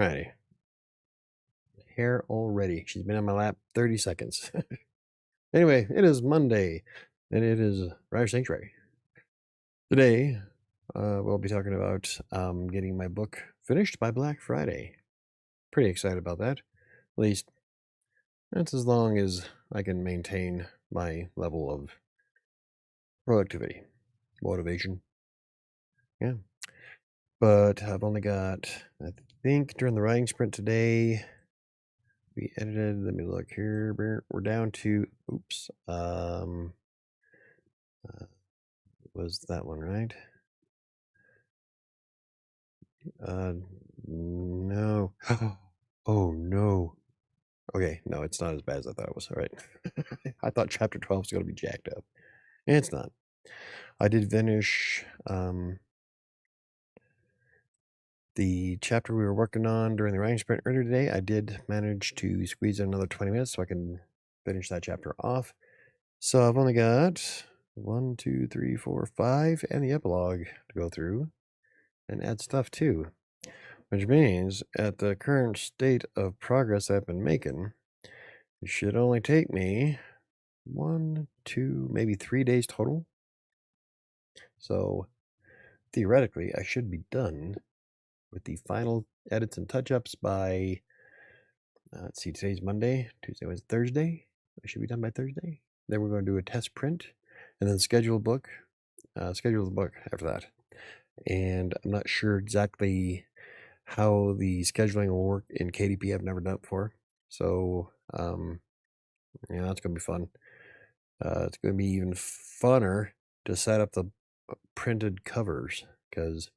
Alrighty. Hair already. She's been on my lap 30 seconds. Anyway, it is Monday, and it is WriterSanctuary. Today, we'll be talking about getting my book finished by Black Friday. Pretty excited about that. At least that's as long as I can maintain my level of productivity, motivation. Yeah. But I've only got, I think during the writing sprint today, we edited, let me look here, we're down to, oops, was that one, right? No. Oh, no. Okay, no, it's not as bad as I thought it was, all right. I thought chapter 12 was going to be jacked up. It's not. I did finish the chapter we were working on during the writing sprint earlier today. I did manage to squeeze in another 20 minutes so I can finish that chapter off. So I've only got 1, 2, 3, 4, 5, and the epilogue to go through and add stuff too. Which means at the current state of progress I've been making, it should only take me 1, 2, maybe 3 days total. So theoretically, I should be done with the final edits and touch-ups by, let's see, today's Monday, Tuesday was Thursday. I should be done by Thursday. Then we're going to do a test print and then schedule the book after that. And I'm not sure exactly how the scheduling will work in KDP. I've never done it before. So, yeah, that's going to be fun. It's going to be even funner to set up the printed covers, because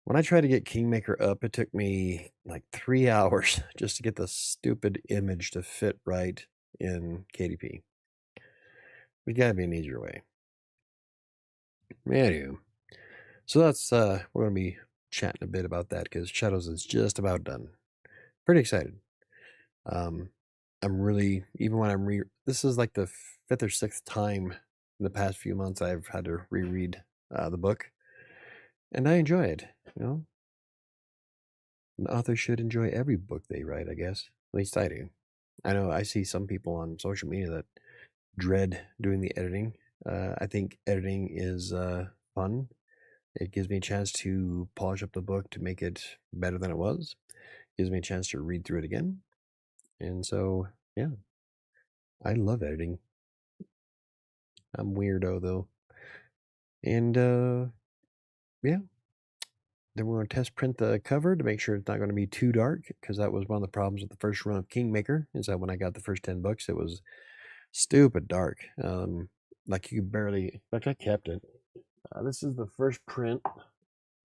when I tried to get Kingmaker up, it took me like 3 hours just to get the stupid image to fit right in KDP. There's got to be an easier way. Anywho, so that's we're going to be chatting a bit about that because Shadows is just about done. Pretty excited. I'm really, even when I'm this is like the 5th or 6th time in the past few months I've had to reread the book, and I enjoy it. You know, an author should enjoy every book they write, I guess. At least I do. I know I see some people on social media that dread doing the editing. I think editing is fun. It gives me a chance to polish up the book to make it better than it was. It gives me a chance to read through it again. And so, yeah, I love editing. I'm weirdo though. And yeah. Then we're going to test print the cover to make sure it's not going to be too dark, because that was one of the problems with the first run of Kingmaker, is that when I got the first 10 books, it was stupid dark. Like you barely, in fact, I kept it. This is the first print,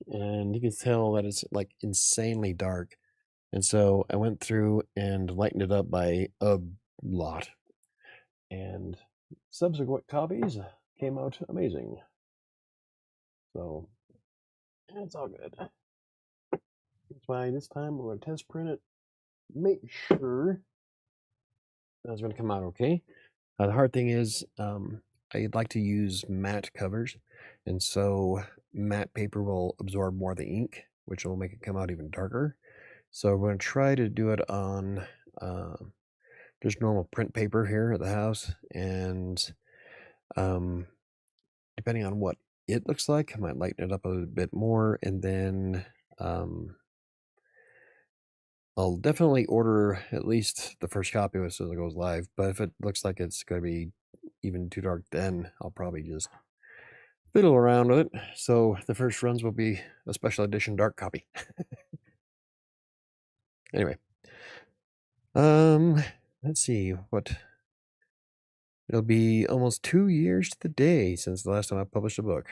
and you can tell that it's like insanely dark. And so I went through and lightened it up by a lot. And subsequent copies came out amazing. So it's all good. That's why this time we're going to test print it. Make sure that's going to come out okay. The hard thing is I'd like to use matte covers, and so matte paper will absorb more of the ink, which will make it come out even darker. So we're going to try to do it on just normal print paper here at the house, and depending on what it looks like, I might lighten it up a bit more, and then I'll definitely order at least the first copy as soon as it goes live. But if it looks like it's going to be even too dark, then I'll probably just fiddle around with it. So the first runs will be a special edition dark copy. Anyway, let's see what. It'll be almost 2 years to the day since the last time I published a book.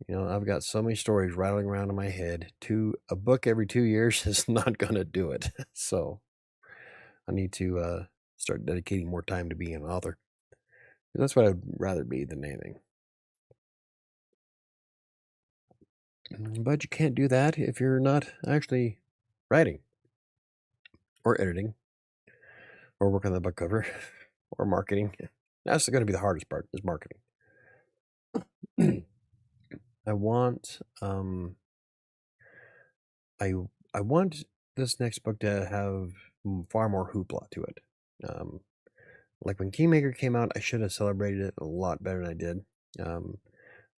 You know, I've got so many stories rattling around in my head. A book every 2 years is not going to do it. So I need to start dedicating more time to being an author. That's what I'd rather be than anything. But you can't do that if you're not actually writing or editing or working on the book cover or marketing. That's going to be the hardest part, is marketing. I want I I want this next book to have far more hoopla to it. Um, like when Kingmaker came out, I should have celebrated it a lot better than I did. Um,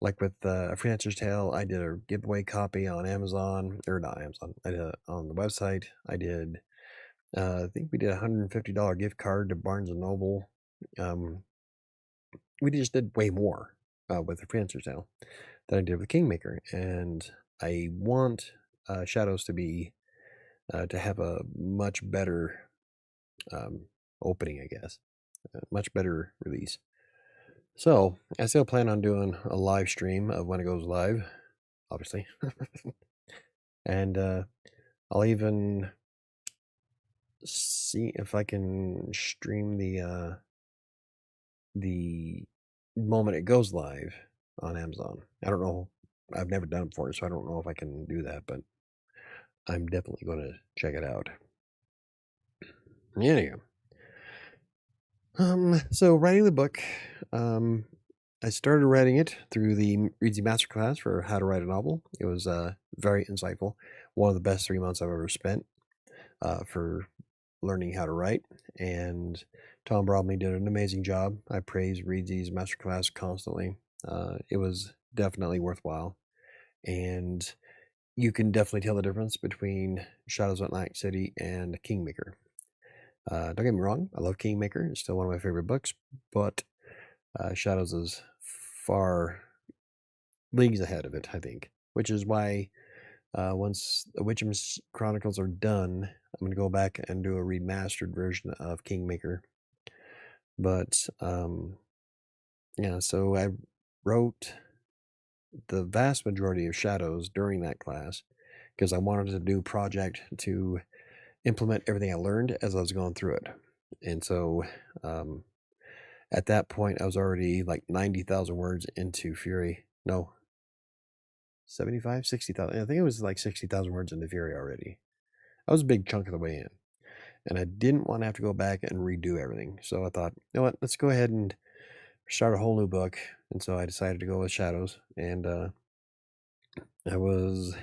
like with A Freelancer's Tale, I did a giveaway copy on Amazon, or not Amazon, I did it on the website. I did, I think we did a $150 gift card to Barnes and Noble. Um, we just did way more with The Freelancer's Tale than I did with Kingmaker, and I want Shadows to have a much better um, opening, I guess, a much better release. So I still plan on doing a live stream of when it goes live, obviously, and I'll even see if I can stream the moment it goes live on Amazon. I don't know. I've never done it before, so I don't know if I can do that, but I'm definitely going to check it out. Anyhow, so writing the book, I started writing it through the Reedsy Masterclass for how to write a novel. It was very insightful. One of the best 3 months I've ever spent for learning how to write. And Tom Bromley did an amazing job. I praise Reedsy's Masterclass constantly. It was definitely worthwhile. And you can definitely tell the difference between Shadows of Atlantic City and Kingmaker. Don't get me wrong, I love Kingmaker. It's still one of my favorite books, but Shadows is far leagues ahead of it, I think. Which is why once the Witchham's Chronicles are done, I'm going to go back and do a remastered version of Kingmaker. But yeah, so I wrote the vast majority of Shadows during that class because I wanted to do a project to implement everything I learned as I was going through it. And so at that point, I was already like 90,000 words into Fury. No, 75, 60,000. I think it was like 60,000 words into Fury already. I was a big chunk of the way in. And I didn't want to have to go back and redo everything. So I thought, you know what, let's go ahead and start a whole new book. And so I decided to go with Shadows. And I was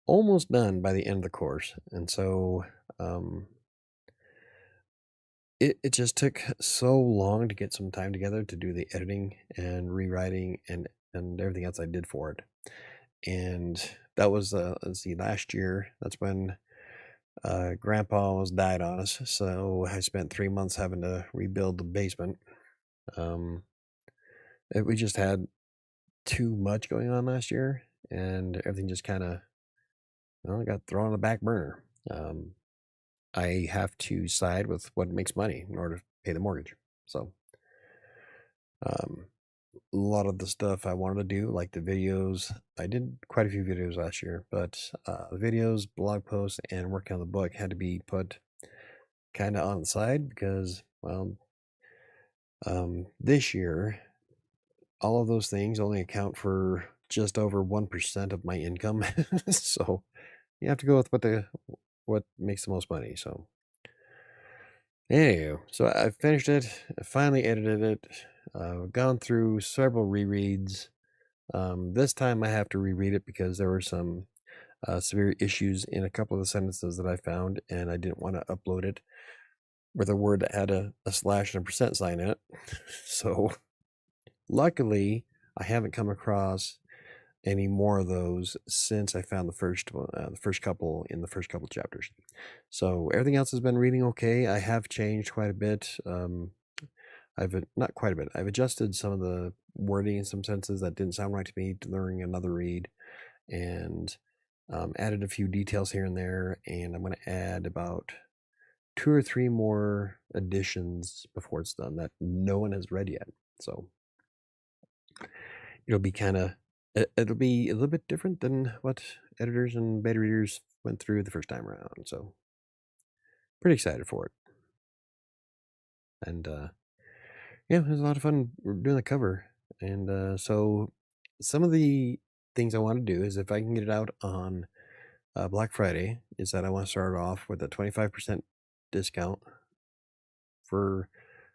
almost done by the end of the course. And so it just took so long to get some time together to do the editing and rewriting and everything else I did for it. And that was, let's see, last year. That's when Grandpa almost died on us. So I spent 3 months having to rebuild the basement. We just had too much going on last year, and everything just kind of got thrown on the back burner. I have to side with what makes money in order to pay the mortgage. So a lot of the stuff I wanted to do, like the videos, I did quite a few videos last year, but the videos, blog posts, and working on the book had to be put kind of on the side because, well, this year, all of those things only account for just over 1% of my income. So you have to go with what makes the most money. So anyway, so I finished it. I finally edited it. Gone through several rereads. This time I have to reread it because there were some severe issues in a couple of the sentences that I found, and I didn't want to upload it with a word that had a slash and a percent sign in it. So luckily, I haven't come across any more of those since I found the first couple in the first couple chapters. So everything else has been reading okay. I have changed quite a bit. I've not quite a bit. I've adjusted some of the wording in some sentences that didn't sound right to me during another read, and added a few details here and there. And I'm going to add about 2 or 3 more additions before it's done that no one has read yet. So it'll be it'll be a little bit different than what editors and beta readers went through the first time around. So pretty excited for it. And yeah, it was a lot of fun doing the cover. And so some of the things I want to do is if I can get it out on Black Friday, is that I want to start off with a 25% discount for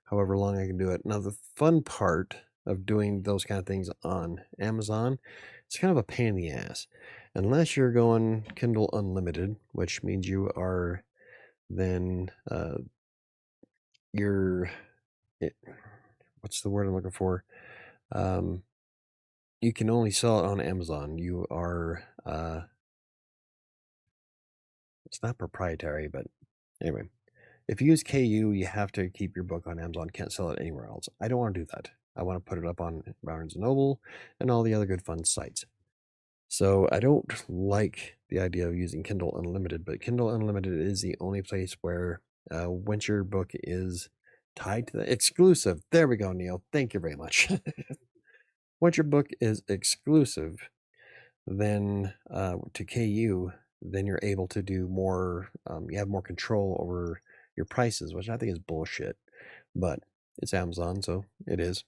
however long I can do it. Now, the fun part of doing those kind of things on Amazon, it's kind of a pain in the ass. unless you're going Kindle Unlimited, which means you are then you're what's the word I'm looking for? You can only sell it on Amazon. You are it's not proprietary, but anyway, if you use KU, you have to keep your book on Amazon. Can't sell it anywhere else. I don't want to do that. I want to put it up on Barnes & Noble and all the other good fun sites. So I don't like the idea of using Kindle Unlimited, but Kindle Unlimited is the only place where once your book is tied to the exclusive. There we go, Neil. Thank you very much. Once your book is exclusive, then to KU, then you're able to do more. You have more control over your prices, which I think is bullshit. But it's Amazon, so it is.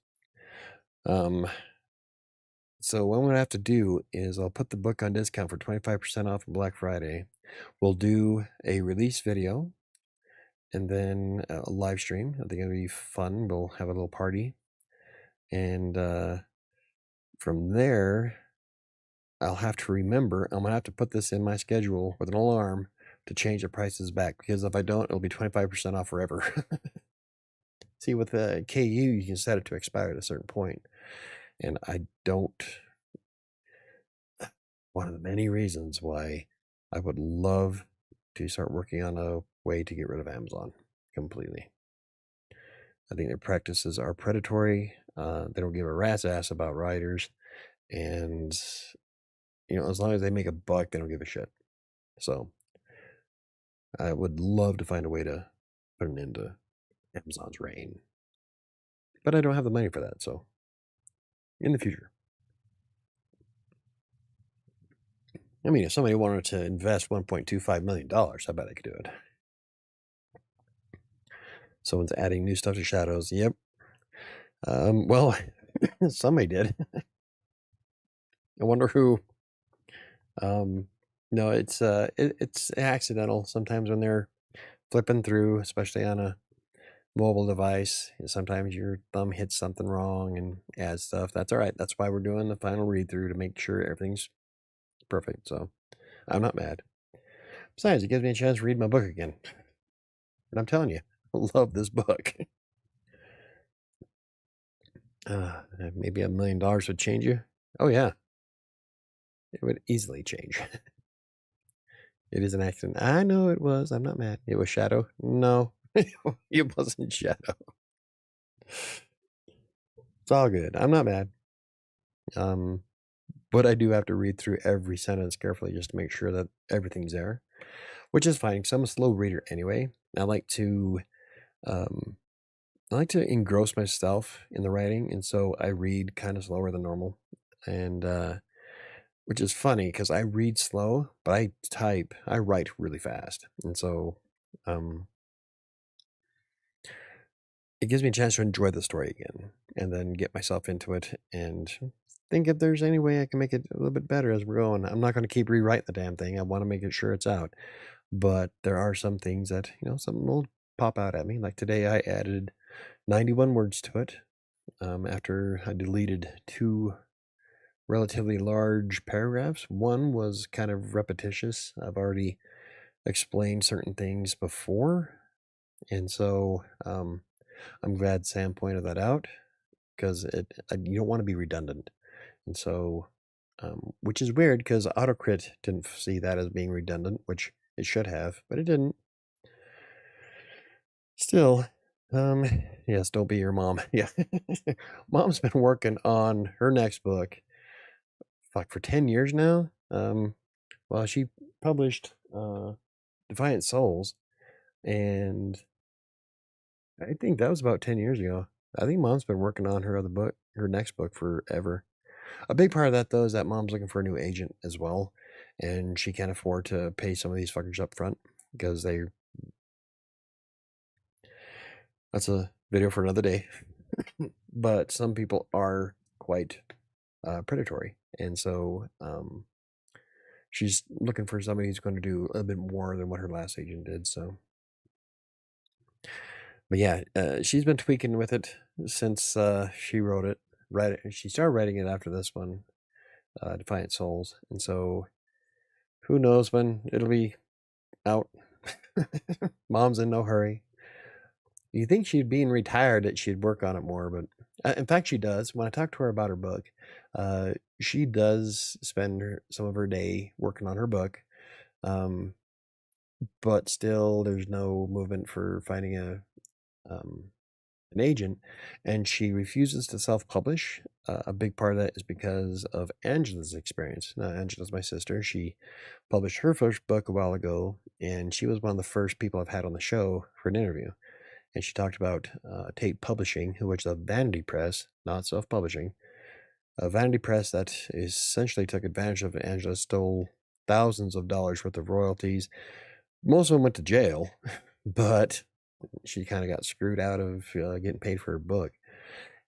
So what I'm gonna have to do is I'll put the book on discount for 25% off on Black Friday. We'll do a release video and then a live stream. I think it'll be fun. We'll have a little party. And from there, I'll have to remember, I'm gonna have to put this in my schedule with an alarm to change the prices back, because if I don't, it'll be 25% off forever. See, with KU, you can set it to expire at a certain point. And I don't, one of the many reasons why I would love to start working on a way to get rid of Amazon completely. I think their practices are predatory. They don't give a rat's ass about writers. And, as long as they make a buck, they don't give a shit. So I would love to find a way to put an end to Amazon's reign. But I don't have the money for that, so in the future. I mean, if somebody wanted to invest $1.25 million, I bet I could do it. Someone's adding new stuff to Shadows. Yep. Well, somebody did. I wonder who. No, it's accidental. Sometimes when they're flipping through, especially on a mobile device, sometimes your thumb hits something wrong and adds stuff. That's all right. That's why we're doing the final read through, to make sure everything's perfect. So I'm not mad. Besides, it gives me a chance to read my book again. And I'm telling you, I love this book. Maybe $1 million would change you. Oh yeah, it would easily change. It is an accident. I know it was. I'm not mad. It was Shadow. No, it wasn't Shadow. It's all good. I'm not mad. But I do have to read through every sentence carefully just to make sure that everything's there, which is fine because I'm a slow reader anyway. I like to engross myself in the writing, and so I read kind of slower than normal, and which is funny because I read slow, but I write really fast, and so it gives me a chance to enjoy the story again, and then get myself into it, and think if there's any way I can make it a little bit better as we're going. I'm not going to keep rewriting the damn thing. I want to make it sure it's out, but there are some things that something will pop out at me. Like today, I added 91 words to it after I deleted 2 relatively large paragraphs. One was kind of repetitious. I've already explained certain things before, and so I'm glad Sam pointed that out, because you don't want to be redundant. And so, which is weird because AutoCrit didn't see that as being redundant, which it should have, but it didn't. Still, yes, don't be your mom. Yeah. Mom's been working on her next book, for 10 years now. Well, she published Defiant Souls, and I think that was about 10 years ago. I think Mom's been working on her next book forever. A big part of that, though, is that Mom's looking for a new agent as well, and she can't afford to pay some of these fuckers up front because that's a video for another day. But some people are quite predatory, and so she's looking for somebody who's going to do a bit more than what her last agent did. So, but yeah, she's been tweaking with it since she wrote it. She started writing it after this one, Defiant Souls, and so who knows when it'll be out. Mom's in no hurry. You think she'd being retired that she'd work on it more, but in fact, she does. When I talk to her about her book, she does spend some of her day working on her book, um, but still, there's no movement for finding an agent, and she refuses to self-publish. A big part of that is because of Angela's experience. Now, Angela's my sister. She published her first book a while ago, and she was one of the first people I've had on the show for an interview. And she talked about Tate Publishing, which is a vanity press, not self-publishing. A vanity press that essentially took advantage of Angela, stole thousands of dollars worth of royalties. Most of them went to jail, but she kind of got screwed out of getting paid for her book.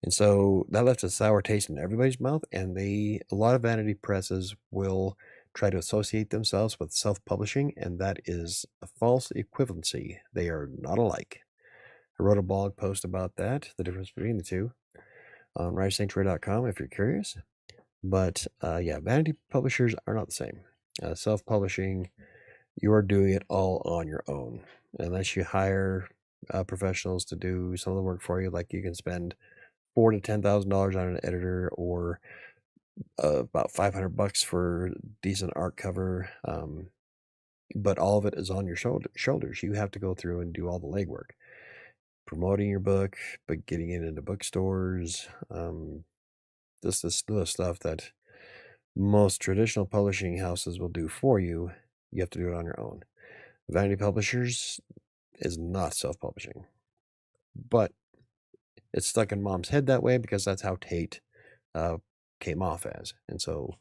And so that left a sour taste in everybody's mouth. And a lot of vanity presses will try to associate themselves with self-publishing, and that is a false equivalency. They are not alike. I wrote a blog post about that, the difference between the two, on WriterSanctuary.com if you're curious. But yeah, vanity publishers are not the same. Self-publishing, you are doing it all on your own. Unless you hire professionals to do some of the work for you, like you can spend $4,000 to $10,000 on an editor, or about $500 for decent art cover. But all of it is on your shoulders. You have to go through and do all the legwork, promoting your book, but getting it into bookstores. This is the stuff that most traditional publishing houses will do for you. You have to do it on your own. Vanity publishers is not self-publishing, but it's stuck in Mom's head that way because that's how Tate came off as. And so,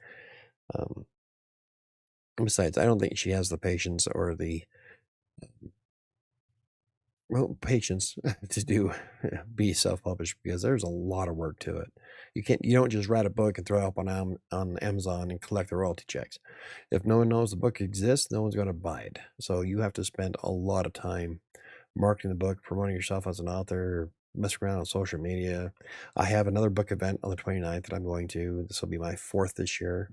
besides, I don't think she has the patience or the patience to be self-published, because there's a lot of work to it. You don't just write a book and throw it up on Amazon and collect the royalty checks. If no one knows the book exists, no one's going to buy it. So you have to spend a lot of time marketing the book, promoting yourself as an author, messing around on social media. I have another book event on the 29th that I'm going to. This will be my 4th this year.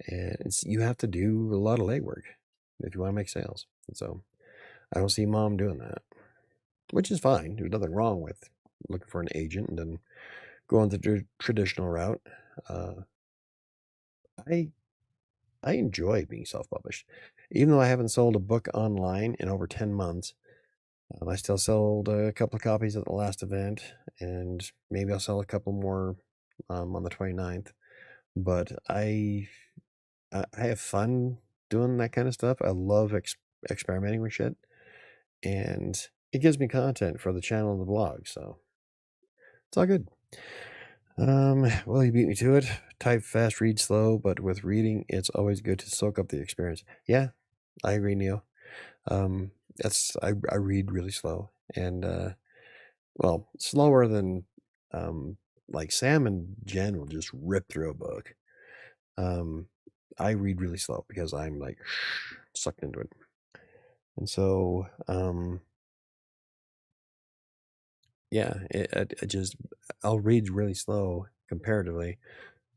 And you have to do a lot of legwork if you want to make sales. And so I don't see Mom doing that, which is fine. There's nothing wrong with looking for an agent and then going the traditional route. I enjoy being self-published. Even though I haven't sold a book online in over 10 months, I still sold a couple of copies at the last event, and maybe I'll sell a couple more on the 29th. But I have fun doing that kind of stuff. I love experimenting with shit, and it gives me content for the channel and the blog, so it's all good. Well, you beat me to it. Type fast, read slow, but with reading, it's always good to soak up the experience. Yeah, I agree, Neil. I read really slow, and well, slower than like Sam and Jen will just rip through a book. I read really slow because I'm like sucked into it. And so yeah, I'll read really slow comparatively,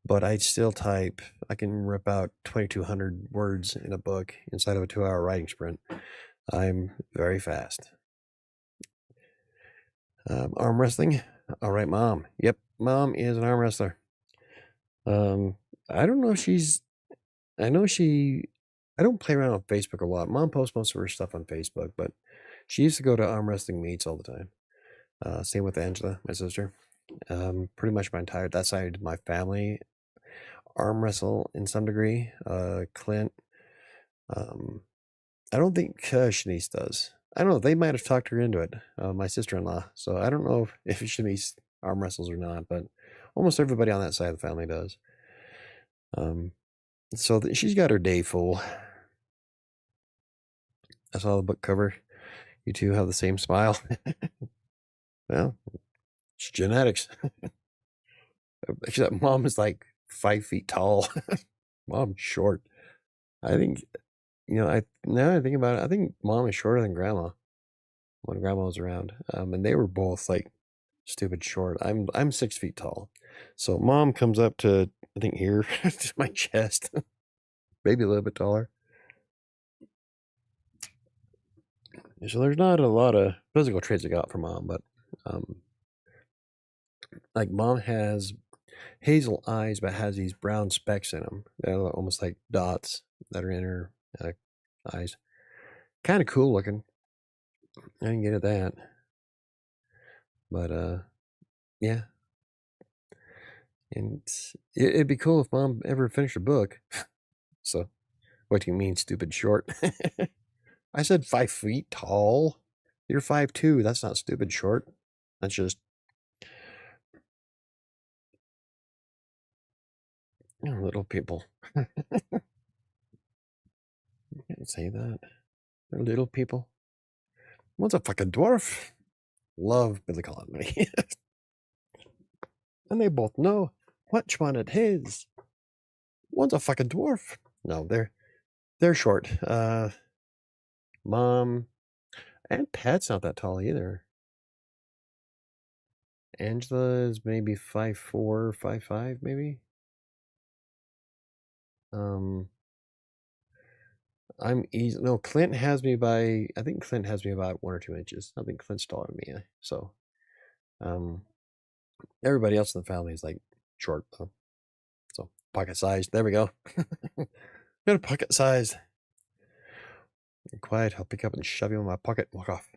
but I still type. I can rip out 2,200 words in a book inside of a 2-hour writing sprint. I'm very fast. Arm wrestling. All right, Mom. Yep, Mom is an arm wrestler. I don't know if she's. I know she. I don't play around on Facebook a lot. Mom posts most of her stuff on Facebook, but she used to go to arm wrestling meets all the time. Same with Angela, my sister. Pretty much that side of my family arm wrestle in some degree. Clint. I don't think Shanice does. I don't know. They might have talked her into it. My sister-in-law. So I don't know if Shanice arm wrestles or not, but almost everybody on that side of the family does. So she's got her day full. I saw the book cover. You two have the same smile. Well, it's genetics. Except Mom is like 5 feet tall. Mom's short. I think, now I think about it, I think Mom is shorter than Grandma when Grandma was around. And they were both like stupid short. I'm 6 feet tall. So Mom comes up to, I think, here, to my chest. Maybe a little bit taller. So there's not a lot of physical traits I got from mom, but like mom has hazel eyes, but has these brown specks in them. They're almost like dots that are in her uh, eyes. Kind of cool looking. I can get at that, but yeah. And it'd be cool if mom ever finished a book. So, what do you mean, stupid short? I said 5 feet tall. You're 5'2". That's not stupid short. That's just little people. You can't say that. They're little people. One's a fucking dwarf. Love Billy Connolly. And they both know which one it is. One's a fucking dwarf. No, they're short. Mom and Pat's not that tall either. Angela is maybe 5'4", 5'5", maybe. I'm easy. No, Clint has me by. I think Clint has me about 1 or 2 inches. I think Clint's taller than me. So, um, everybody else in the family is like short. So pocket size. There we go. Got a pocket size. Be quiet. I'll pick up and shove you in my pocket. Walk off.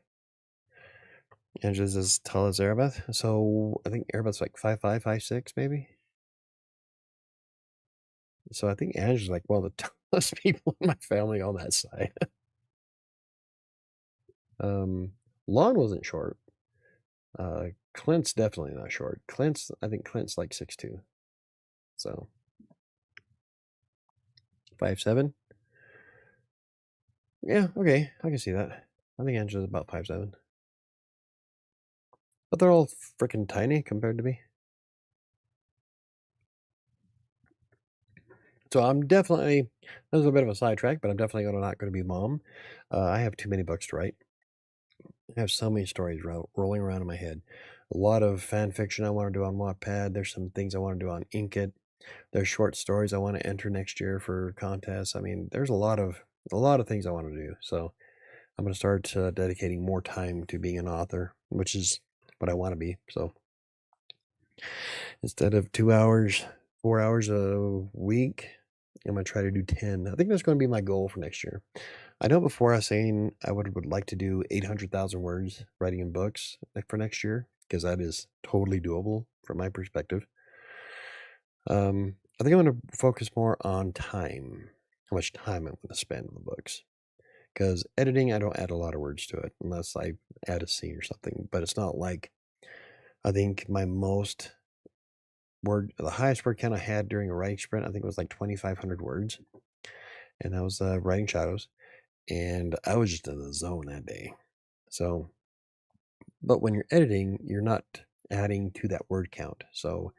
Angela's as tall as Erebeth. So I think Erebeth's like 5'5", 5'6", maybe. So I think Angela's like one of the tallest people in my family on that side. Lon wasn't short. Clint's definitely not short. I think Clint's like 6'2". So 5'7". Yeah, okay, I can see that. I think Angela's about 5'7". But they're all freaking tiny compared to me. So I'm definitely, this is a bit of a sidetrack, but I'm definitely not going to be mom. I have too many books to write. I have so many stories rolling around in my head. A lot of fan fiction I want to do on Wattpad. There's some things I want to do on Inkitt. There's short stories I want to enter next year for contests. I mean, there's a lot of things I want to do. So I'm going to start dedicating more time to being an author, which is what I want to be. So instead of 2 hours, 4 hours a week, I'm going to try to do 10. I think that's going to be my goal for next year. I know before I was saying I would like to do 800,000 words writing in books for next year, because that is totally doable from my perspective. I think I'm going to focus more on time, how much time I'm going to spend on the books. Because editing, I don't add a lot of words to it unless I add a scene or something. But it's not like, I think the highest word count I had during a writing sprint, I think it was like 2,500 words. And that was writing Shadows. And I was just in the zone that day. So, but when you're editing, you're not adding to that word count. So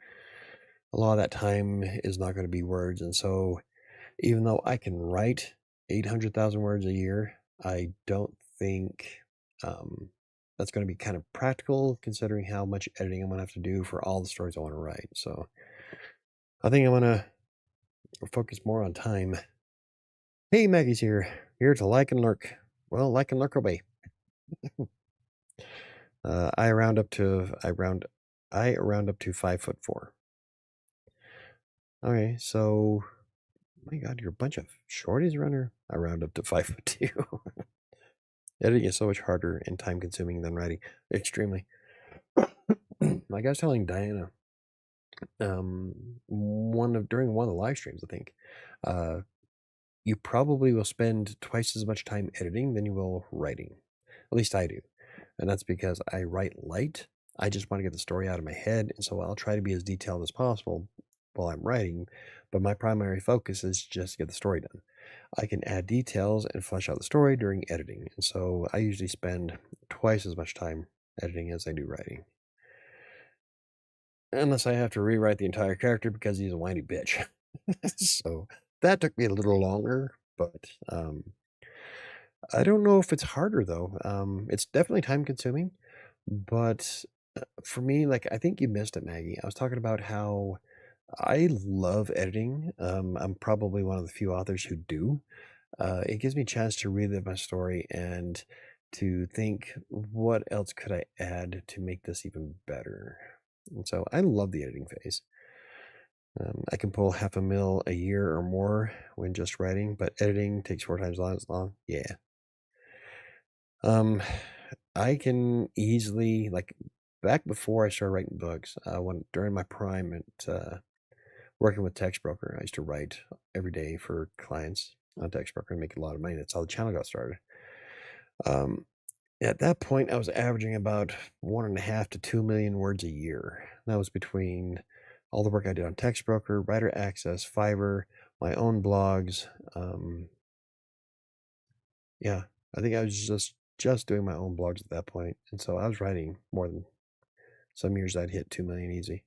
a lot of that time is not going to be words. And so even though I can write 800,000 words a year, I don't think that's going to be kind of practical considering how much editing I'm going to have to do for all the stories I want to write. So I think I'm going to focus more on time. Hey, Maggie's here to like and lurk. Well, like and lurk away. I round up to 5'4". Okay, so my God, you're a bunch of shorties around here. I round up to 5'2". Editing is so much harder and time consuming than writing. Extremely. Like I was telling Diana, during one of the live streams, I think, you probably will spend twice as much time editing than you will writing. At least I do. And that's because I write light. I just want to get the story out of my head. And so I'll try to be as detailed as possible while I'm writing. But my primary focus is just to get the story done. I can add details and flesh out the story during editing. And so I usually spend twice as much time editing as I do writing. Unless I have to rewrite the entire character because he's a whiny bitch. So that took me a little longer, but I don't know if it's harder though. It's definitely time consuming, but for me, like I think you missed it, Maggie. I was talking about how I love editing. I'm probably one of the few authors who do. It gives me a chance to relive my story and to think, what else could I add to make this even better? And so I love the editing phase. I can pull half a mil a year or more when just writing, but editing takes 4 times as long. Yeah. I can easily, like, back before I started writing books, when during my prime at working with Text Broker, I used to write every day for clients on Text Broker and make a lot of money. That's how the channel got started. Um, at that point, I was averaging about 1.5 to 2 million words a year. That was between all the work I did on Text Broker, Writer Access, Fiverr, my own blogs. Yeah, I think I was just doing my own blogs at that point, and so I was writing more than some years I'd hit 2 million easy.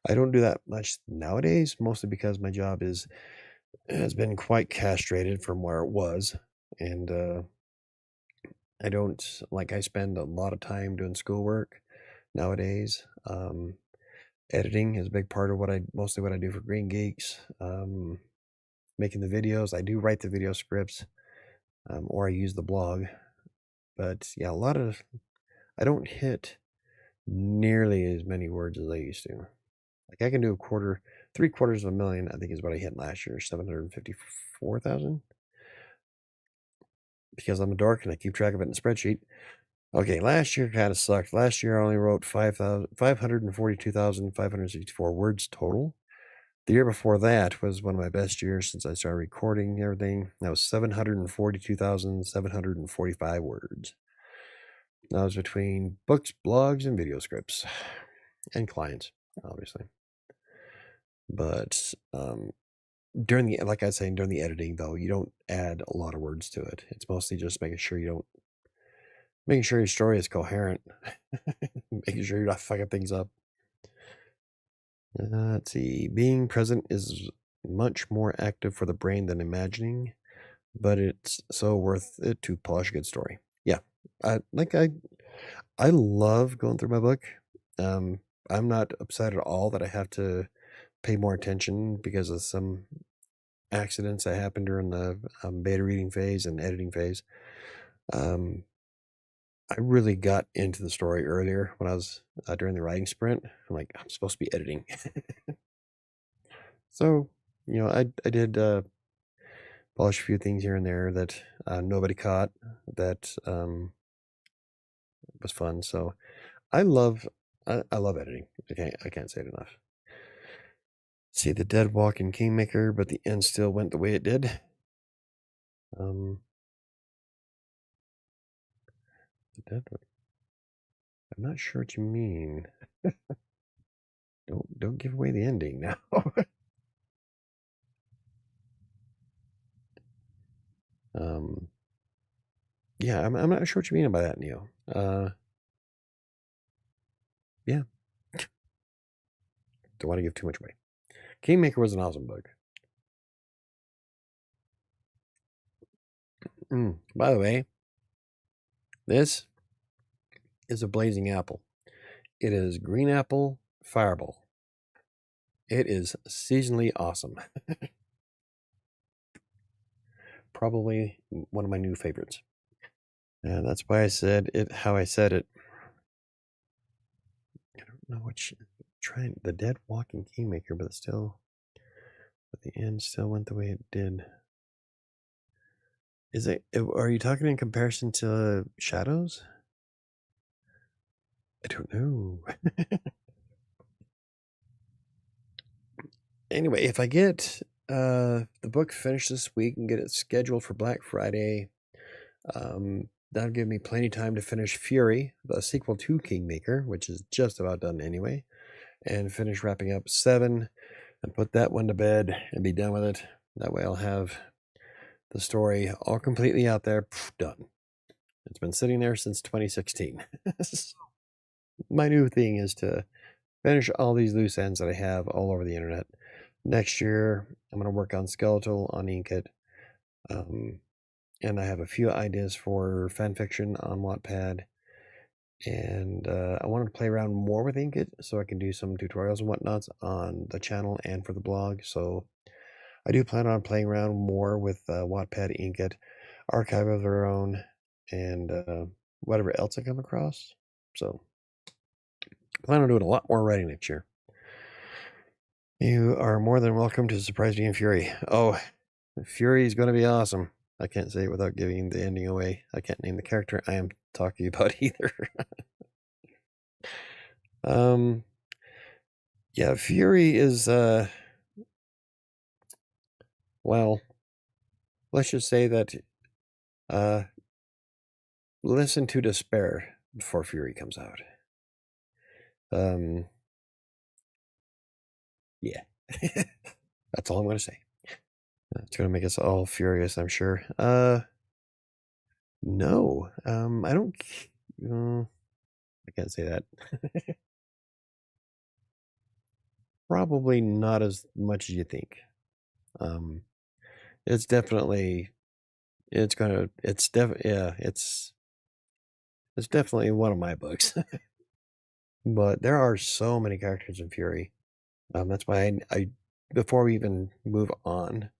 I don't do that much nowadays, mostly because my job has been quite castrated from where it was, and I don't like I spend a lot of time doing schoolwork nowadays. Editing is a big part of mostly what I do for Green Geeks. Making the videos, I do write the video scripts, or I use the blog. But yeah, I don't hit nearly as many words as I used to. Like I can do 3/4 of a million, I think is what I hit last year, 754,000. Because I'm a dork and I keep track of it in a spreadsheet. Okay, last year kind of sucked. Last year I only wrote 542,564 words total. The year before that was one of my best years since I started recording everything. That was 742,745 words. That was between books, blogs, and video scripts, and clients, obviously. But like I was saying, during the editing though, you don't add a lot of words to it. It's mostly just making sure your story is coherent, making sure you're not fucking things up. Let's see. Being present is much more active for the brain than imagining, but it's so worth it to polish a good story. Yeah, I love going through my book. I'm not upset at all that I have to pay more attention because of some accidents that happened during the beta reading phase and editing phase. I really got into the story earlier when I was during the writing sprint. I'm like, I'm supposed to be editing. So, I did polish a few things here and there that nobody caught that was fun. So I love editing. I can't say it enough. See the dead walking kingmaker, but the end still went the way it did. The dead. I'm not sure what you mean. Don't give away the ending now. Yeah, I'm not sure what you mean by that, Neil. Yeah, don't want to give too much away. Kingmaker was an awesome book. By the way, this is a blazing apple. It is green apple fireball. It is seasonally awesome. Probably one of my new favorites. And that's why I said it how I said it. I don't know what trying the dead walking kingmaker, but the end still went the way it did. Are you talking in comparison to Shadows? I don't know. Anyway, if I get the book finished this week and get it scheduled for Black Friday, that'll give me plenty of time to finish Fury, the sequel to Kingmaker, which is just about done anyway, and finish wrapping up 7 and put that one to bed and be done with it. That way I'll have the story all completely out there, done. It's been sitting there since 2016. My new thing is to finish all these loose ends that I have all over the internet. Next year, I'm going to work on Skeletal on Inkitt. And I have a few ideas for fan fiction on Wattpad. And I wanted to play around more with Inkitt so I can do some tutorials and whatnots on the channel and for the blog. So I do plan on playing around more with Wattpad, Inkitt, Archive of Their Own, and whatever else I come across. So I plan on doing a lot more writing next year. You are more than welcome to surprise me in Fury. Oh, Fury is going to be awesome. I can't say it without giving the ending away. I can't name the character I am talking about either. Yeah, Fury is well, let's just say that uh listen to Despair before Fury comes out. Um yeah. That's all I'm going to say. It's going to make us all furious, I'm sure. No. I don't I can't say that. Probably not as much as you think. Um it's definitely yeah, it's definitely one of my books. But there are so many characters in Fury. That's why I before we even move on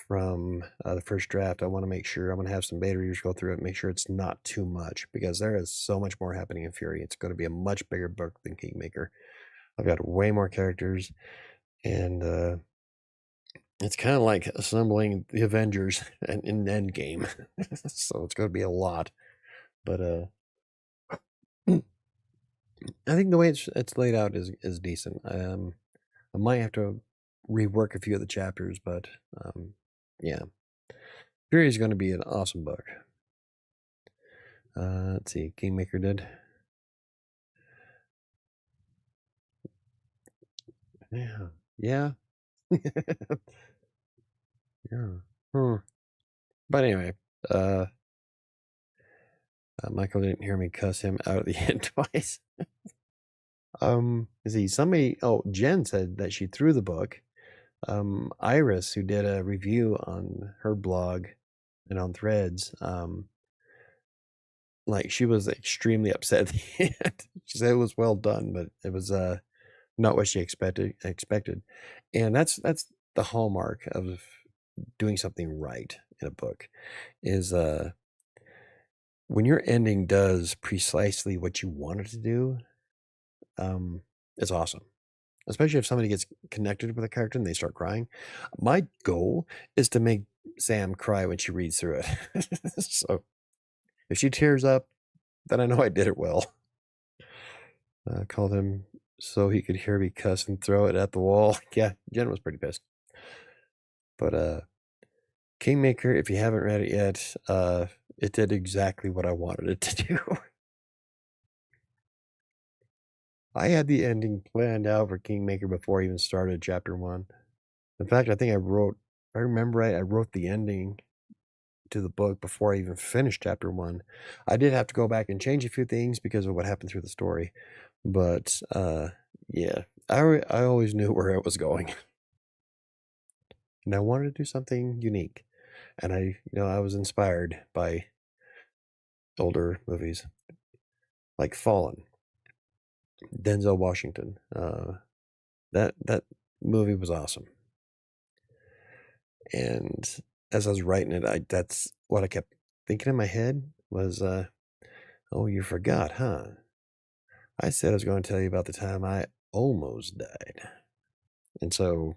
from the first draft, I want to make sure I'm going to have some beta readers go through it, make sure it's not too much because there is so much more happening in Fury. It's going to be a much bigger book than Kingmaker. I've got way more characters, and it's kind of like assembling the Avengers in Endgame. So it's going to be a lot, but I think the way it's laid out is decent. I might have to rework a few of the chapters, but yeah, Fury is going to be an awesome book. Let's see, Kingmaker did. Yeah, yeah, yeah. Hmm. But anyway, uh, Michael didn't hear me cuss him out at the end twice. Is he somebody? Oh, Jen said that she threw the book. Iris, who did a review on her blog and on Threads, like she was extremely upset at the end. She said it was well done, but it was not what she expected. And that's the hallmark of doing something right in a book is when your ending does precisely what you wanted to do, it's awesome. Especially if somebody gets connected with a character and they start crying. My goal is to make Sam cry when she reads through it. So if she tears up, then I know I did it well. Called him so he could hear me cuss and throw it at the wall. Yeah, Jen was pretty pissed. But Kingmaker, if you haven't read it yet, it did exactly what I wanted it to do. I had the ending planned out for Kingmaker before I even started chapter 1. In fact, I think if I remember right, I wrote the ending to the book before I even finished chapter 1. I did have to go back and change a few things because of what happened through the story. But yeah, I always knew where it was going. And I wanted to do something unique. And I was inspired by older movies like Fallen, Denzel Washington. That movie was awesome. And as I was writing it, that's what I kept thinking in my head was, oh, you forgot, huh? I said I was going to tell you about the time I almost died. And so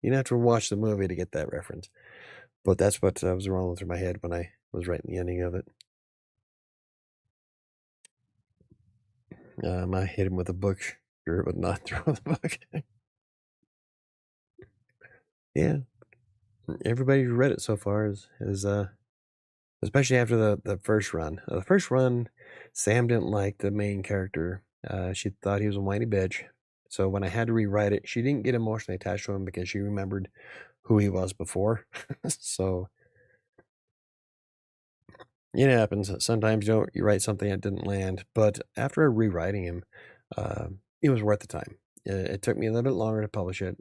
you don't have to watch the movie to get that reference. But that's what was rolling through my head when I was writing the ending of it. I hit him with a book, sure, but not throw the book. Yeah, everybody who read it so far is especially after the first run. The first run, Sam didn't like the main character. She thought he was a whiny bitch. So when I had to rewrite it, she didn't get emotionally attached to him because she remembered who he was before. So it happens. Sometimes you write something that didn't land, but after rewriting him, it was worth the time. It took me a little bit longer to publish it,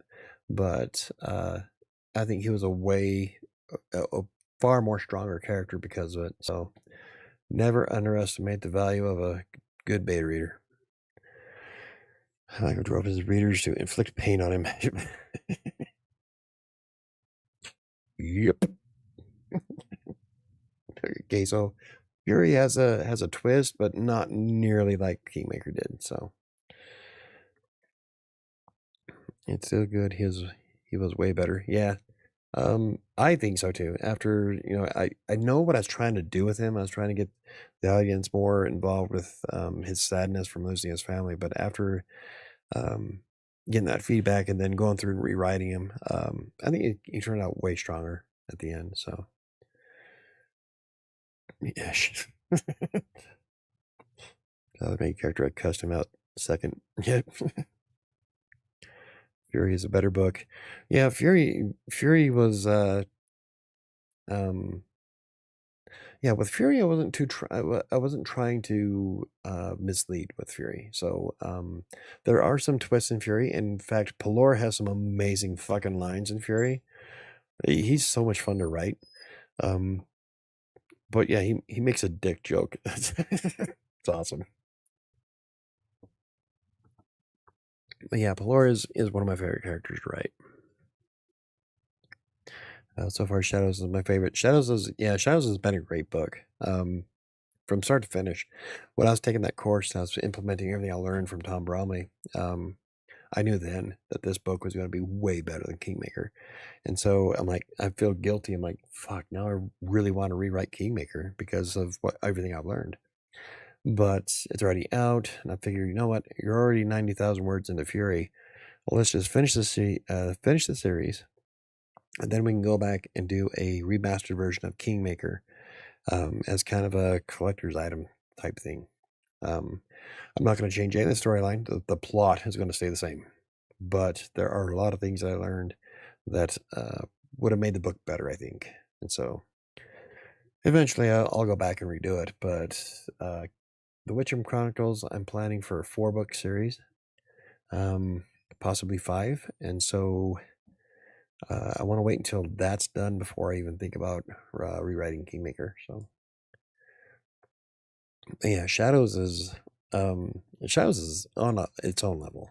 but I think he was a far more stronger character because of it. So never underestimate the value of a good beta reader. Michael drove his readers to inflict pain on him. Yep. Okay, so Fury has a twist, but not nearly like Kingmaker did. So it's still good. He was way better. Yeah. I think so too. After, I know what I was trying to do with him. I was trying to get the audience more involved with his sadness from losing his family. But after um, getting that feedback and then going through and rewriting him, I think he turned out way stronger at the end. So yeah, the main character I cussed him out second. Yeah, Fury is a better book. Yeah, Fury was um yeah, with Fury, I wasn't trying to mislead with Fury. So there are some twists in Fury. In fact, Pelor has some amazing fucking lines in Fury. He's so much fun to write. Um, but yeah, he makes a dick joke. It's awesome. But yeah, Pelor is one of my favorite characters to write. So far, Shadows is my favorite. Shadows has been a great book. From start to finish. When I was taking that course, I was implementing everything I learned from Tom Bromley. I knew then that this book was going to be way better than Kingmaker. And so I'm like, I feel guilty. I'm like, fuck, now I really want to rewrite Kingmaker because of everything I've learned. But it's already out, and I figure, you know what? You're already 90,000 words into Fury. Well, let's just finish finish the series, and then we can go back and do a remastered version of Kingmaker as kind of a collector's item type thing. Um, I'm not going to change any of the storyline. The plot is going to stay the same. But there are a lot of things that I learned that would have made the book better, I think. And so eventually I'll go back and redo it. But The Witcher Chronicles, I'm planning for a 4-book series, um, possibly 5. And so I want to wait until that's done before I even think about rewriting Kingmaker. So yeah, Shadows is on its own level.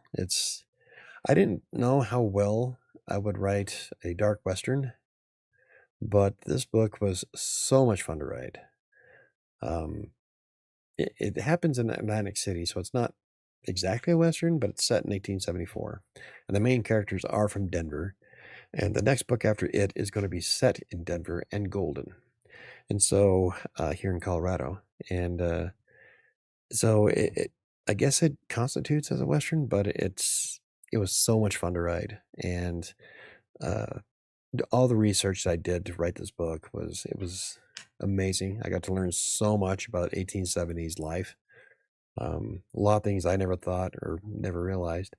I didn't know how well I would write a dark western, but this book was so much fun to write. It happens in Atlantic City, so it's not exactly a western, but it's set in 1874, and the main characters are from Denver. And the next book after it is going to be set in Denver and Golden, and so here in Colorado, and so I guess it constitutes as a western, but it was so much fun to write, and uh, all the research that I did to write this book was amazing. I got to learn so much about 1870s life, a lot of things I never thought or never realized.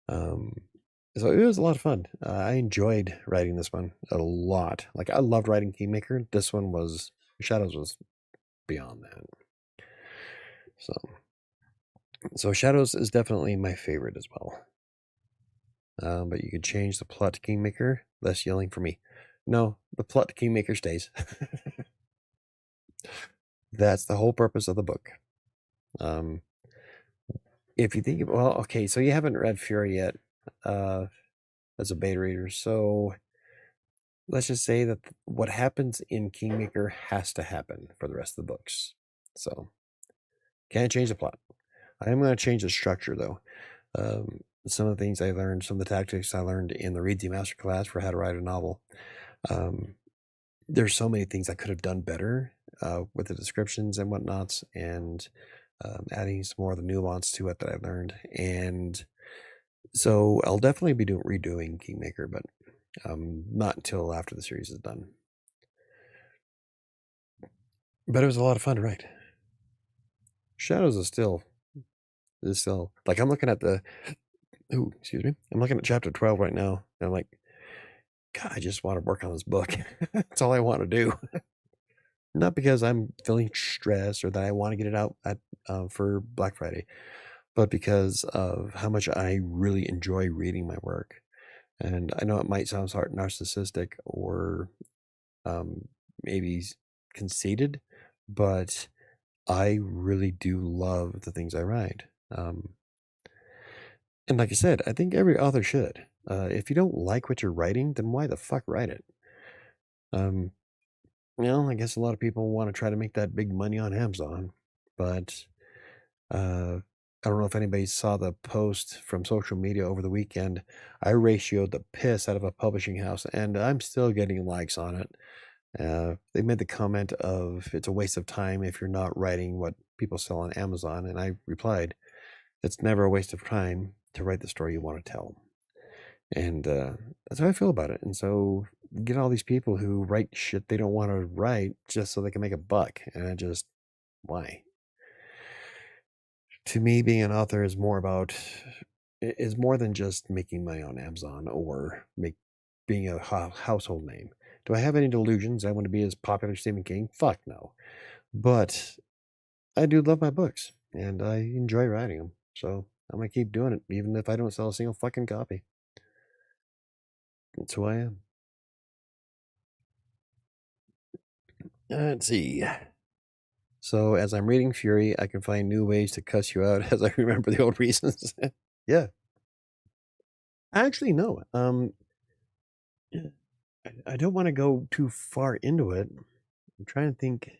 Um, so it was a lot of fun. I enjoyed writing this one a lot. Like I loved writing Kingmaker. This one was Shadows was beyond that. So Shadows is definitely my favorite as well. But you could change the plot to Kingmaker. Less yelling for me. No, the plot to Kingmaker stays. That's the whole purpose of the book. If you think, well, okay, so you haven't read Fury yet, as a beta reader. So let's just say that what happens in Kingmaker has to happen for the rest of the books. So can't change the plot. I am going to change the structure though. Some of the things I learned, some of the tactics I learned in the Read the Masterclass for how to write a novel. There's so many things I could have done better with the descriptions and whatnots, and adding some more of the nuance to it that I learned. And so I'll definitely be redoing Kingmaker, but not until after the series is done. But it was a lot of fun to write. Shadows is still like I'm looking at I'm looking at chapter 12 right now, and I'm like, God, I just want to work on this book. That's all I want to do. Not because I'm feeling stressed or that I want to get it out for Black Friday, but because of how much I really enjoy reading my work. And I know it might sound sort of narcissistic or maybe conceited, but I really do love the things I write. And like I said, I think every author should. If you don't like what you're writing, then why the fuck write it? Well, I guess a lot of people want to try to make that big money on Amazon, but uh, I don't know if anybody saw the post from social media over the weekend. I ratioed the piss out of a publishing house, and I'm still getting likes on it. They made the comment of it's a waste of time if you're not writing what people sell on Amazon, and I replied, it's never a waste of time to write the story you want to tell. And that's how I feel about it. And so get all these people who write shit they don't want to write just so they can make a buck. And I just, why? To me, being an author is more about, is more than just making money on Amazon or being a household name. Do I have any delusions I want to be as popular as Stephen King? Fuck no. But I do love my books and I enjoy writing them. So I'm going to keep doing it, even if I don't sell a single fucking copy. That's who I am. Let's see. So as I'm reading Fury, I can find new ways to cuss you out as I remember the old reasons. Yeah. Actually, no. I don't want to go too far into it. I'm trying to think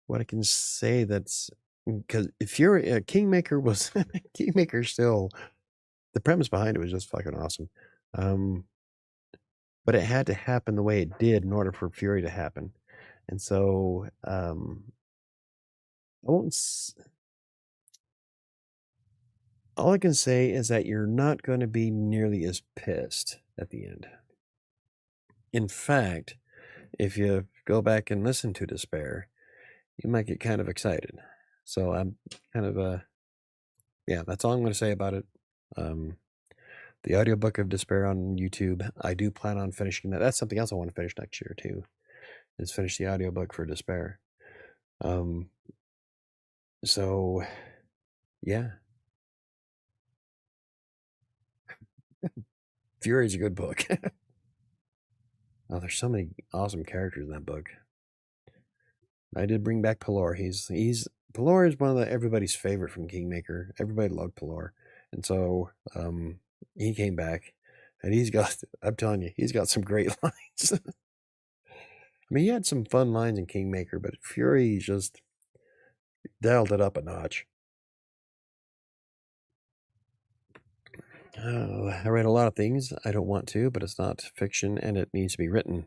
what I can say that's because Fury Kingmaker was Kingmaker still the premise behind it was just fucking awesome. But it had to happen the way it did in order for Fury to happen. And so I won't all I can say is that you're not going to be nearly as pissed at the end. In fact, if you go back and listen to Despair, you might get kind of excited. So I'm kind of yeah, that's all I'm going to say about it. The audiobook of Despair on YouTube, I do plan on finishing that. That's something else I want to finish next year too, is finish the audiobook for Despair. So yeah, Fury is a good book. Oh, there's so many awesome characters in that book. I did bring back Pelor. Pelor is one of everybody's favorite from Kingmaker. Everybody loved Pelor, and so he came back, and he's got. I'm telling you, he's got some great lines. I mean, he had some fun lines in Kingmaker, but Fury just dialed it up a notch. I read a lot of things I don't want to, but it's not fiction, and it needs to be written.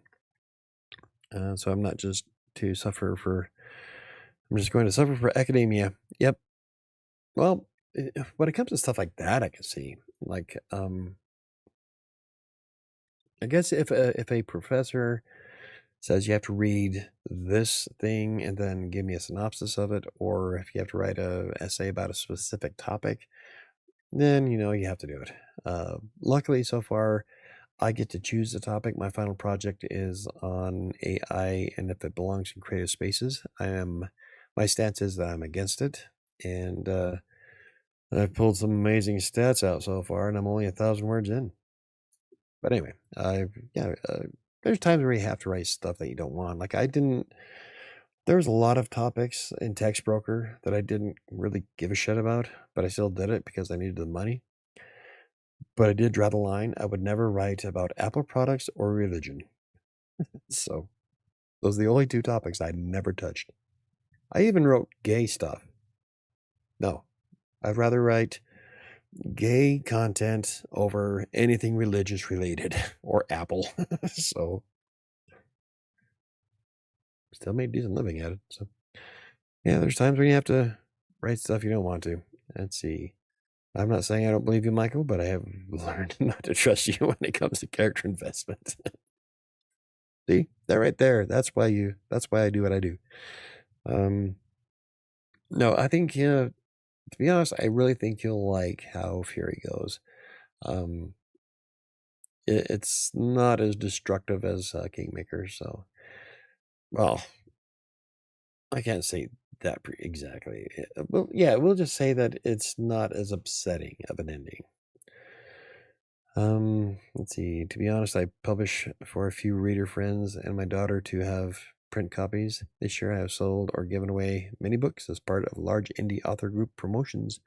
So I'm not just to suffer for. I'm just going to suffer for academia. Yep. Well, when it comes to stuff like that, I can see like I guess if a professor says you have to read this thing and then give me a synopsis of it, or if you have to write a essay about a specific topic, then you have to do it. Luckily, so far, I get to choose the topic. My final project is on AI and if it belongs in creative spaces. My stance is that I'm against it, and I've pulled some amazing stats out so far, and I'm only 1,000 words in. But anyway, there's times where you have to write stuff that you don't want. Like there was a lot of topics in Text Broker that I didn't really give a shit about, but I still did it because I needed the money. But I did draw the line. I would never write about Apple products or religion. So those are the only two topics I never touched. I even wrote gay stuff. No, I'd rather write gay content over anything religious related or Apple. So still made a decent living at it. So yeah, there's times when you have to write stuff you don't want to. Let's see. I'm not saying I don't believe you, Michael, but I have learned not to trust you when it comes to character investment. See, that right there. That's why I do what I do. No, I think to be honest, I really think you'll like how Fury goes. It's not as destructive as Kingmaker, so well, I can't say that exactly. Well, yeah, we'll just say that it's not as upsetting of an ending. Let's see. To be honest, I publish for a few reader friends and my daughter to have print copies. This year I have sold or given away many books as part of large indie author group promotions.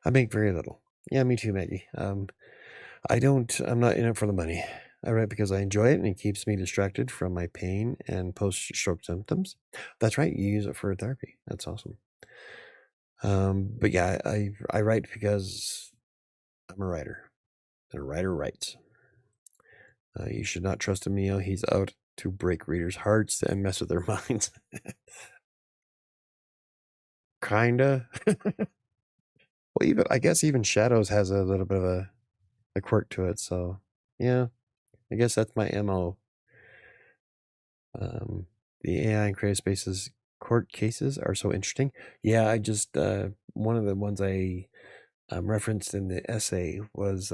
I make very little. Yeah, me too, Maggie. I'm not in it for the money. I write because I enjoy it and it keeps me distracted from my pain and post-stroke symptoms. That's right, you use it for therapy. That's awesome. But yeah, I write because I'm a writer, and a writer writes. You should not trust Emil. He's out to break readers' hearts and mess with their minds. Kinda. Well, even I guess even Shadows has a little bit of a quirk to it. So yeah, I guess that's my MO. Um, the AI and creative spaces court cases are so interesting. Yeah, I just one of the ones I referenced in the essay was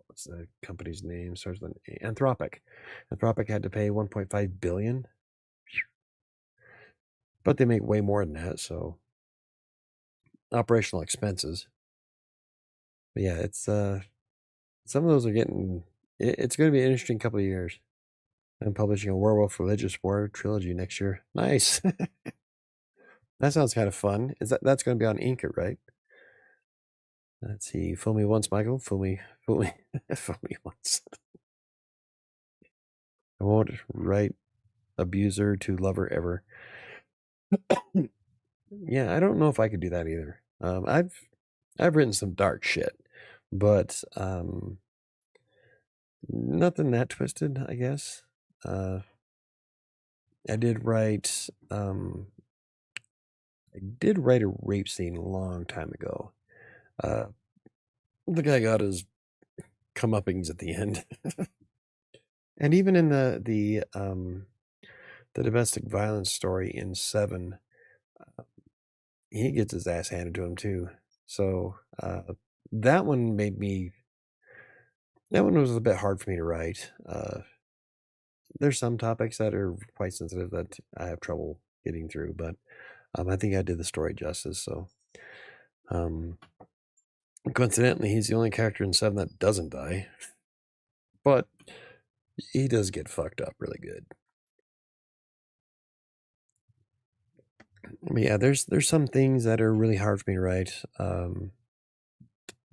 what's the company's name? Starts with an A. Anthropic. Anthropic had to pay 1.5 billion, but they make way more than that. So operational expenses. But yeah, it's some of those are getting. It's going to be an interesting couple of years. I'm publishing a Werewolf Religious War trilogy next year. Nice. That sounds kind of fun. That's going to be on Inkitt, right? Let's see. Fool me once, Michael. Fool me, fool me, fool me once. I won't write abuser to lover ever. Yeah, I don't know if I could do that either. I've written some dark shit, but nothing that twisted, I guess. I did write a rape scene a long time ago. The guy got his comeuppings at the end. And even in the domestic violence story in 7, he gets his ass handed to him too. So that one was a bit hard for me to write. There's some topics that are quite sensitive that I have trouble getting through, but I think I did the story justice. So coincidentally, he's the only character in 7 that doesn't die, but he does get fucked up really good. But yeah, there's some things that are really hard for me to write,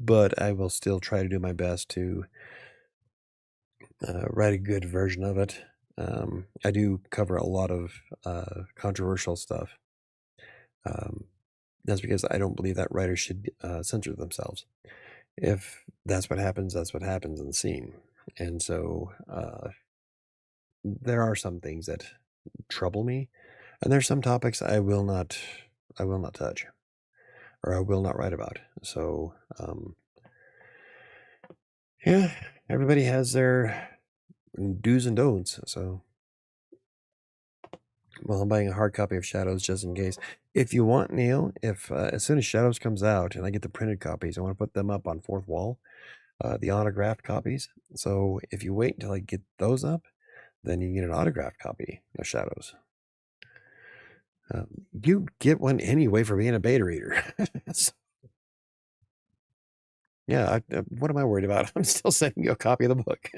but I will still try to do my best to write a good version of it. I do cover a lot of controversial stuff. That's because I don't believe that writers should censor themselves. If that's what happens in the scene. And so there are some things that trouble me, and there's some topics I will not touch, or I will not write about. So yeah, everybody has their do's and don'ts. So well, I'm buying a hard copy of Shadows just in case. If you want, Neil, if as soon as Shadows comes out and I get the printed copies, I want to put them up on fourth wall, the autographed copies. So if you wait until I get those up, then you can get an autographed copy of Shadows. You get one anyway for being a beta reader. So, yeah, what am I worried about? I'm still sending you a copy of the book.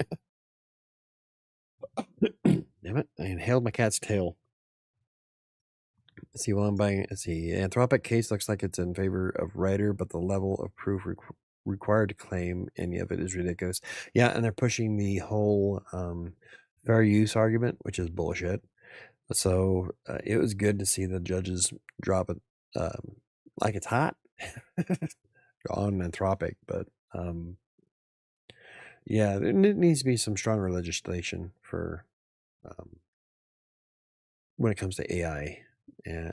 Damn it, I inhaled my cat's tail. Let's see, while I'm buying, let's see, Anthropic case looks like it's in favor of writer, but the level of proof required to claim any of it is ridiculous. Yeah, and they're pushing the whole fair use argument, which is bullshit. So it was good to see the judges drop it like it's hot on Anthropic, but yeah, there needs to be some stronger legislation for when it comes to AI. And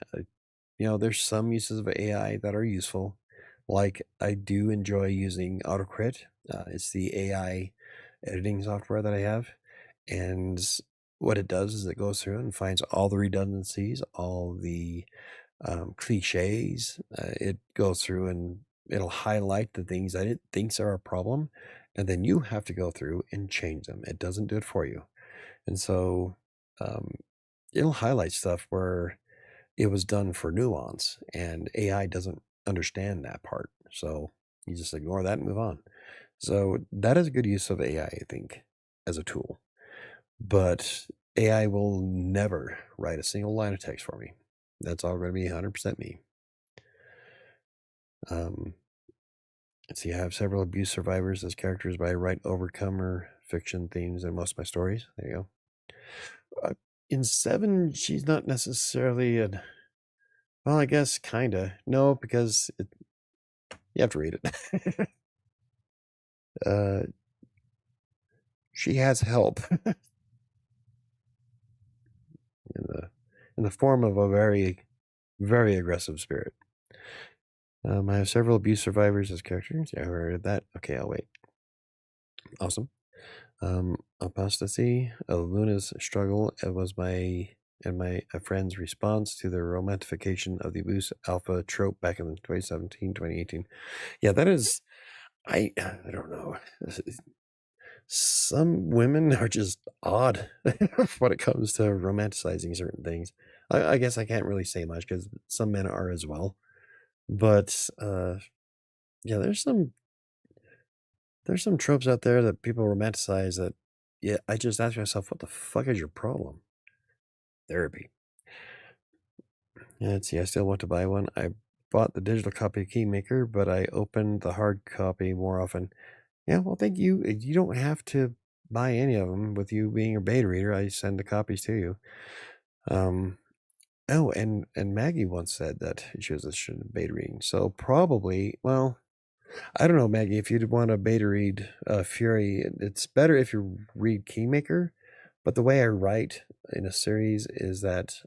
there's some uses of AI that are useful. Like I do enjoy using AutoCrit. It's the AI editing software that I have, and what it does is it goes through and finds all the redundancies, all the cliches. It goes through and it'll highlight the things that it thinks are a problem, and then you have to go through and change them. It doesn't do it for you, and so it'll highlight stuff where it was done for nuance, and AI doesn't understand that part. So you just ignore that and move on. So that is a good use of AI, I think, as a tool. But AI will never write a single line of text for me. That's all going to be 100% me. Let's see, I have several abuse survivors as characters, but I write overcomer fiction themes in most of my stories. There you go. In 7, she's not necessarily an. Well, I guess kinda. No, because you have to read it. uh, she has help in the form of a very, very aggressive spirit. I have several abuse survivors as characters. Yeah, I heard that. Okay, I'll wait. Awesome. Apostasy, Luna's struggle. It was my a friend's response to the romantification of the abuse alpha trope back in 2017, 2018. Yeah, that is. I don't know. Some women are just odd when it comes to romanticizing certain things. I guess I can't really say much because some men are as well. But yeah, there's some tropes out there that people romanticize that. Yeah, I just ask myself, what the fuck is your problem? Therapy. Yeah, let's see. I still want to buy one. I bought the digital copy of Keymaker, but I opened the hard copy more often. Yeah, well, thank you. You don't have to buy any of them. With you being a beta reader, I send the copies to you. Um, oh, and Maggie once said that she was interested in beta reading. So probably, well, I don't know, Maggie. If you'd want to beta read Fury, it's better if you read Keymaker. But the way I write in a series is that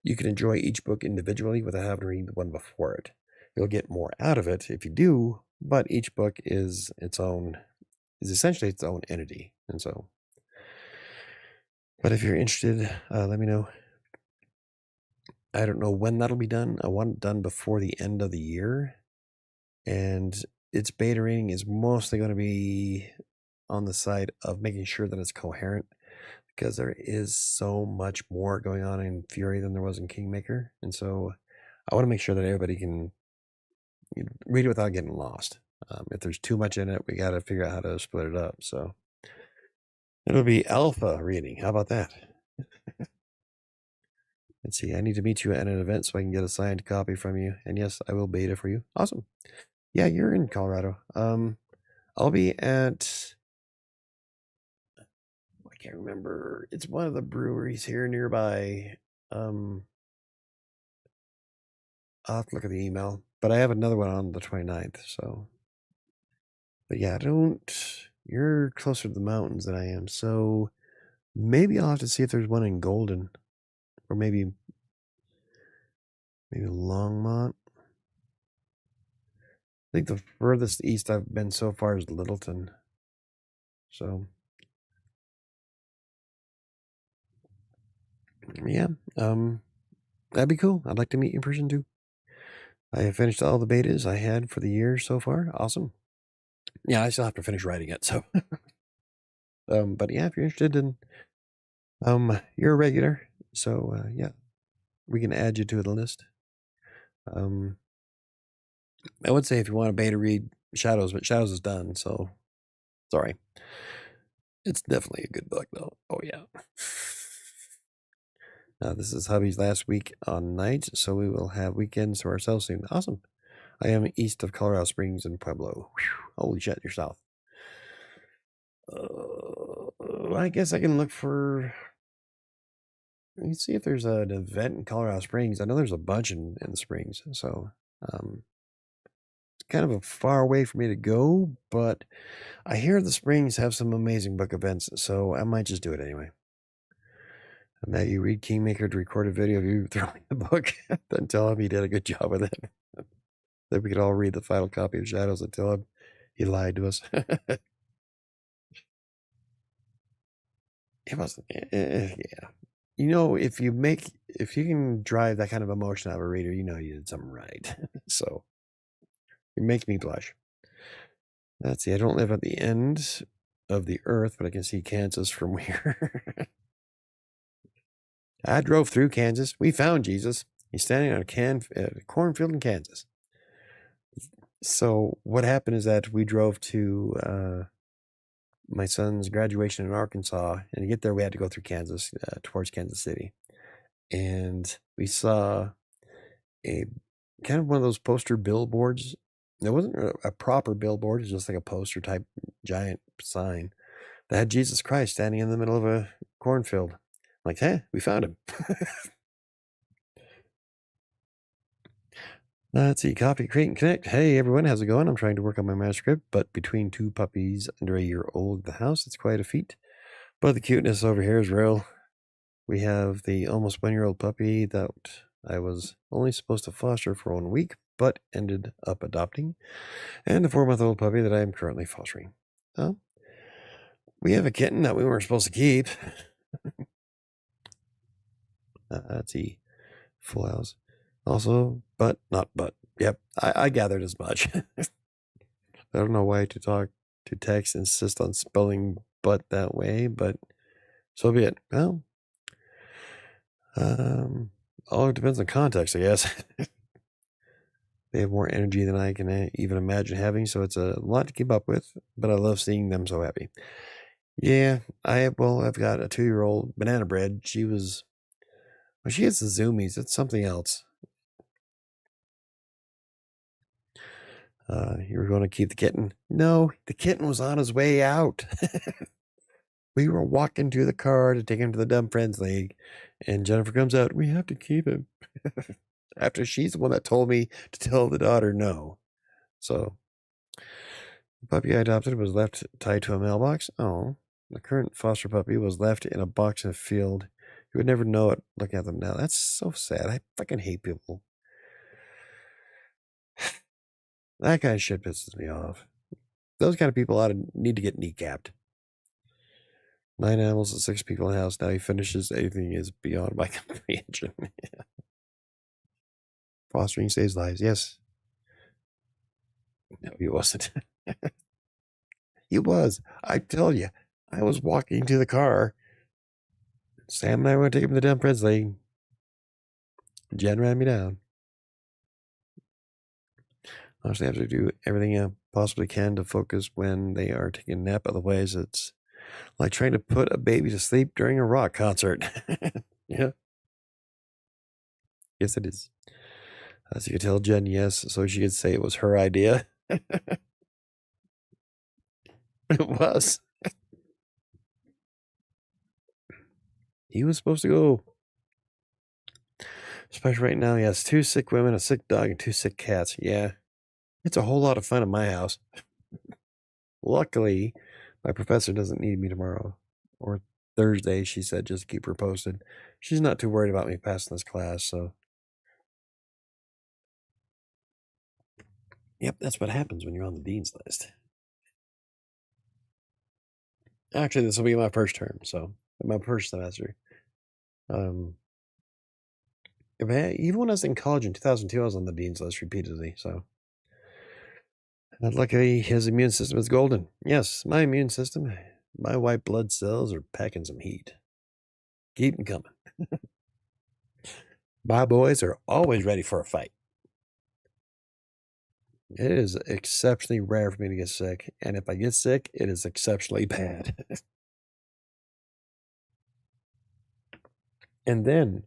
you can enjoy each book individually without having to read the one before it. You'll get more out of it if you do, but each book is essentially its own entity. And so, but if you're interested, let me know. I don't know when that'll be done. I want it done before the end of the year. And its beta reading is mostly going to be on the side of making sure that it's coherent because there is so much more going on in Fury than there was in Kingmaker. And so I want to make sure that everybody can read it without getting lost. If there's too much in it, we got to figure out how to split it up. So it'll be alpha reading. How about that? Let's see. I need to meet you at an event so I can get a signed copy from you. And yes, I will beta for you. Awesome. Yeah, you're in Colorado. I'll be at. I can't remember. It's one of the breweries here nearby. I'll have to look at the email, but I have another one on the 29th. So, but yeah, you're closer to the mountains than I am. So maybe I'll have to see if there's one in Golden or maybe Longmont. I think the furthest east I've been so far is Littleton. So, yeah, that'd be cool. I'd like to meet you in person too. I have finished all the betas I had for the year so far. Awesome. Yeah, I still have to finish writing it. So, but yeah, if you're interested in, you're a regular. So, yeah, we can add you to the list. I would say if you want a beta read Shadows, but Shadows is done. So, sorry. It's definitely a good book, though. Oh, yeah. This is hubby's last week on night, so we will have weekends to ourselves soon. Awesome. I am east of Colorado Springs in Pueblo. Whew. Holy shit, you're south. I guess I can look for. Let me see if there's an event in Colorado Springs. I know there's a bunch in the Springs, so it's kind of a far away for me to go, but I hear the Springs have some amazing book events, so I might just do it anyway. Matt, you read Kingmaker to record a video of you throwing the book, then tell him he did a good job with it. Then we could all read the final copy of Shadows and tell him he lied to us. It wasn't. Yeah. You know, if you can drive that kind of emotion out of a reader, you know you did something right. So it makes me blush. Let's see. I don't live at the end of the earth, but I can see Kansas from here. I drove through Kansas. We found Jesus. He's standing on a cornfield in Kansas. So what happened is that we drove to my son's graduation in Arkansas, and to get there, we had to go through Kansas towards Kansas City, and we saw a kind of one of those poster billboards It wasn't a proper billboard. It was just like a poster type giant sign that had Jesus Christ standing in the middle of a cornfield. Like, hey, we found him. Let's see, copy, create, and connect. Hey, everyone, how's it going? I'm trying to work on my manuscript, but between two puppies under a year old at the house, it's quite a feat. But the cuteness over here is real. We have the almost 1-year-old puppy that I was only supposed to foster for 1 week, but ended up adopting, and the 4-month-old puppy that I am currently fostering. We have a kitten that we weren't supposed to keep. Let's see, full house. Also, but not but. Yep, I gathered as much. I don't know why to text insist on spelling but that way, but so be it. Well, all depends on context, I guess. They have more energy than I can even imagine having, so it's a lot to keep up with, but I love seeing them so happy. Yeah, I've got a 2-year-old banana bread. She gets the zoomies. It's something else. You were going to keep the kitten? No, the kitten was on his way out. We were walking to the car to take him to the Dumb Friends League, and Jennifer comes out. We have to keep him. After she's the one that told me to tell the daughter no. So, the puppy I adopted was left tied to a mailbox. Oh, the current foster puppy was left in a box in a field. You would never know it looking at them now. That's so sad. I fucking hate people. That kind of shit pisses me off. Those kind of people need to get kneecapped. 9 animals and 6 people in the house. Now he finishes. Anything is beyond my comprehension. Fostering saves lives. Yes. No, he wasn't. He was. I tell you, I was walking to the car. Sam and I were going to take him to the Dumb Friends League. Jen ran me down. Honestly, I have to do everything I possibly can to focus when they are taking a nap. Otherwise, it's like trying to put a baby to sleep during a rock concert. Yeah. Yes, it is. As you can tell Jen yes, so she could say it was her idea. It was. He was supposed to go. Especially right now, he has 2 sick women, a sick dog, and 2 sick cats. Yeah. It's a whole lot of fun at my house. Luckily, my professor doesn't need me tomorrow. Or Thursday, she said, just keep her posted. She's not too worried about me passing this class, so. Yep, that's what happens when you're on the dean's list. Actually, this will be my first term, so my first semester. Even when I was in college in 2002, I was on the dean's list repeatedly, so. And luckily, his immune system is golden. Yes, my immune system, my white blood cells are packing some heat. Keep them coming. My boys are always ready for a fight. It is exceptionally rare for me to get sick, and if I get sick, it is exceptionally bad. And then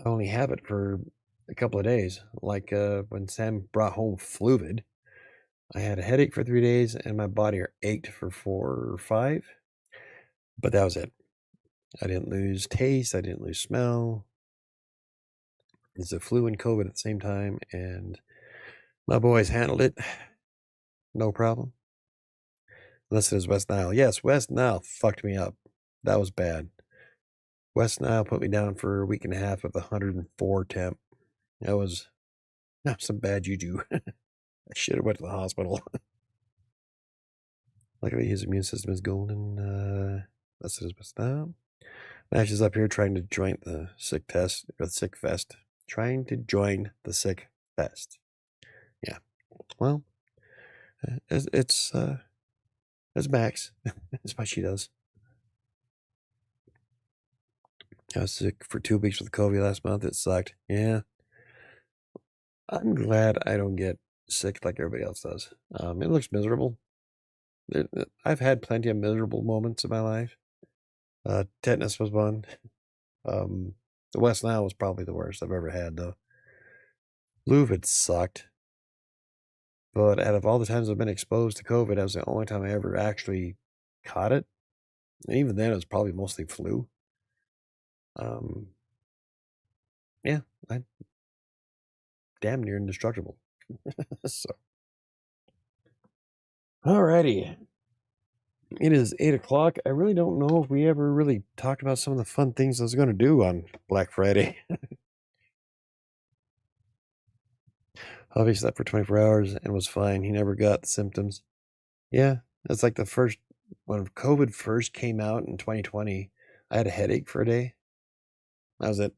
I only have it for a couple of days. Like when Sam brought home Fluvid, I had a headache for 3 days, and my body ached for 4 or 5. But that was it. I didn't lose taste. I didn't lose smell. It's a flu and COVID at the same time, and my boys handled it. No problem. Unless it was West Nile. Yes, West Nile fucked me up. That was bad. West Nile put me down for a week and a half with 104 temp. That was some bad juju. I should have went to the hospital. Luckily, his immune system is golden. That's his West Nile. Nash is up here trying to join the sick test or the sick fest. Trying to join the sick fest. Yeah. Well, it's Max. That's what she does. I was sick for 2 weeks with COVID last month. It sucked. Yeah. I'm glad I don't get sick like everybody else does. It looks miserable. I've had plenty of miserable moments in my life. Tetanus was one. The West Nile was probably the worst I've ever had, though. Luvid sucked. But out of all the times I've been exposed to COVID, that was the only time I ever actually caught it. And even then, it was probably mostly flu. Yeah, I'm damn near indestructible. So, alrighty. It is 8 o'clock. I really don't know if we ever really talked about some of the fun things I was going to do on Black Friday. Hubby slept for 24 hours and was fine. He never got the symptoms. Yeah, that's like the first, when COVID first came out in 2020, I had a headache for a day. That was it.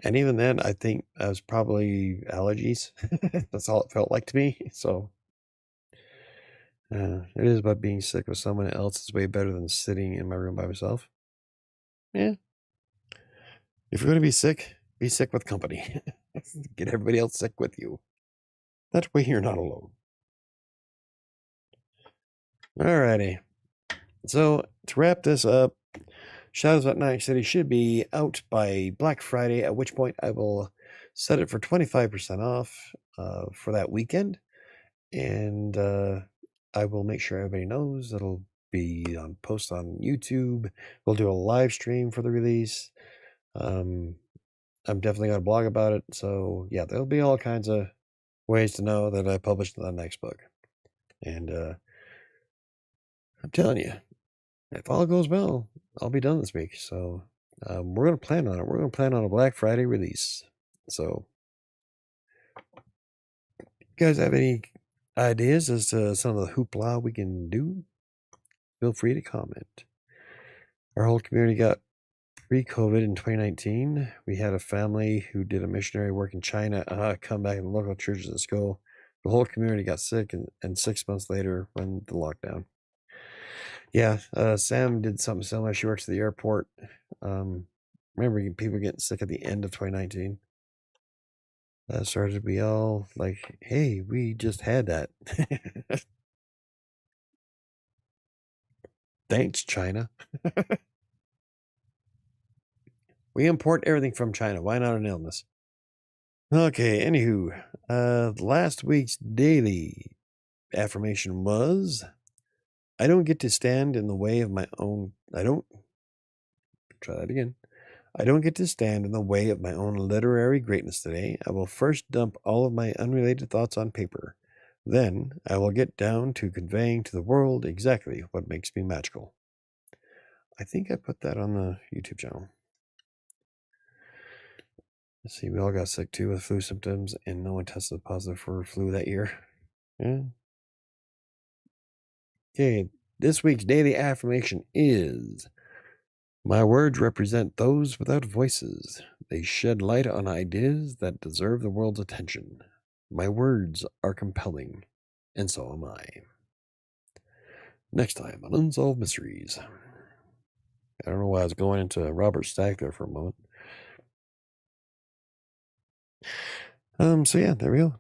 And even then, I think I was probably allergies. That's all it felt like to me. So it is about being sick with someone else is way better than sitting in my room by myself. Yeah. If you're going to be sick with company. Get everybody else sick with you. That way you're not alone. Alrighty. So to wrap this up, Shadows at Night City should be out by Black Friday, at which point I will set it for 25% off for that weekend. And I will make sure everybody knows. It'll be on post on YouTube. We'll do a live stream for the release. I'm definitely going to blog about it. So yeah, there'll be all kinds of ways to know that I published the next book. And I'm telling you, if all goes well, I'll be done this week. So we're going to plan on it. We're going to plan on a Black Friday release. So you guys have any ideas as to some of the hoopla we can do? Feel free to comment. Our whole community got pre-COVID in 2019. We had a family who did a missionary work in China come back in the local churches and school. The whole community got sick, and 6 months later went the lockdown. Yeah, Sam did something similar. She works at the airport. Remember, people getting sick at the end of 2019. That started to be all like, hey, we just had that. Thanks, China. We import everything from China. Why not an illness? Okay, anywho, last week's daily affirmation was, I don't get to stand in the way of my own. Try that again. I don't get to stand in the way of my own literary greatness today. I will first dump all of my unrelated thoughts on paper. Then I will get down to conveying to the world exactly what makes me magical. I think I put that on the YouTube channel. Let's see, we all got sick too with flu symptoms, and no one tested positive for flu that year. Yeah. Okay, this week's daily affirmation is, my words represent those without voices. They shed light on ideas that deserve the world's attention. My words are compelling, and so am I. Next time on Unsolved Mysteries. I don't know why I was going into Robert Stack there for a moment. So yeah, there we go.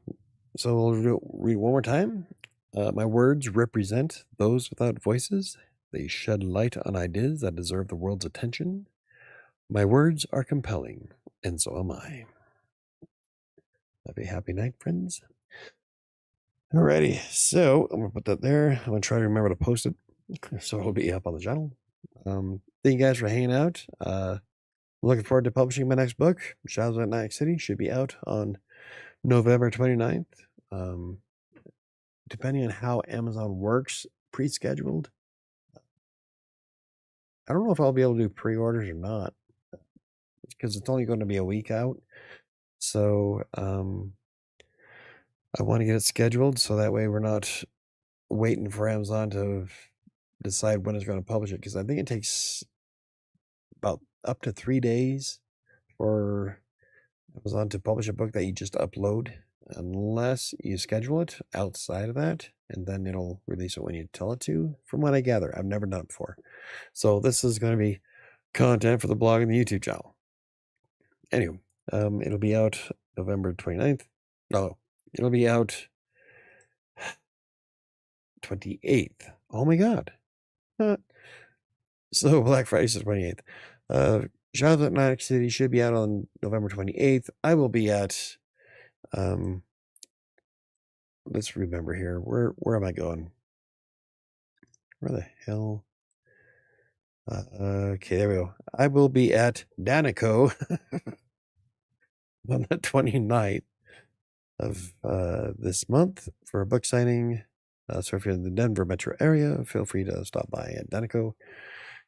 So we'll read one more time. My words represent those without voices. They shed light on ideas that deserve the world's attention. My words are compelling, and so am I. Have a happy night, friends. Alrighty, so I'm gonna put that there. I'm gonna try to remember to post it, so it'll be up on the channel. Thank you guys for hanging out. I'm looking forward to publishing my next book. Shadows at Night City should be out on November 29th. Depending on how Amazon works, pre-scheduled. I don't know if I'll be able to do pre-orders or not, because it's only going to be a week out. So I want to get it scheduled so that way we're not waiting for Amazon to decide when it's going to publish it, because I think it takes about up to 3 days for Amazon to publish a book that you just upload, unless you schedule it outside of that, and then it'll release it when you tell it to, from what I gather. I've never done it before. So this is going to be content for the blog and the YouTube channel. Anyway, it'll be out November 29th. No, it'll be out 28th. Oh my God. So Black Friday's the 28th. Shadows at Night City should be out on November 28th. I will be at let's remember here. Where am I going? Where the hell? Okay, there we go. I will be at Danico on the 29th of this month for a book signing. So if you're in the Denver metro area, feel free to stop by at Danico.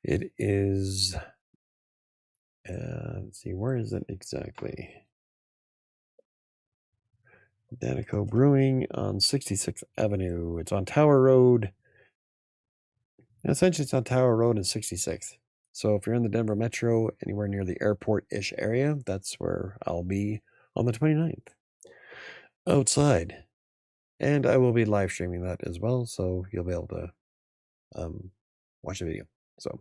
It is, let's see, where is it exactly? Danico Brewing on 66th Avenue. It's on Tower Road. Essentially, it's on Tower Road and 66th. So if you're in the Denver metro, anywhere near the airport-ish area, that's where I'll be on the 29th. Outside. And I will be live streaming that as well, so you'll be able to watch the video. So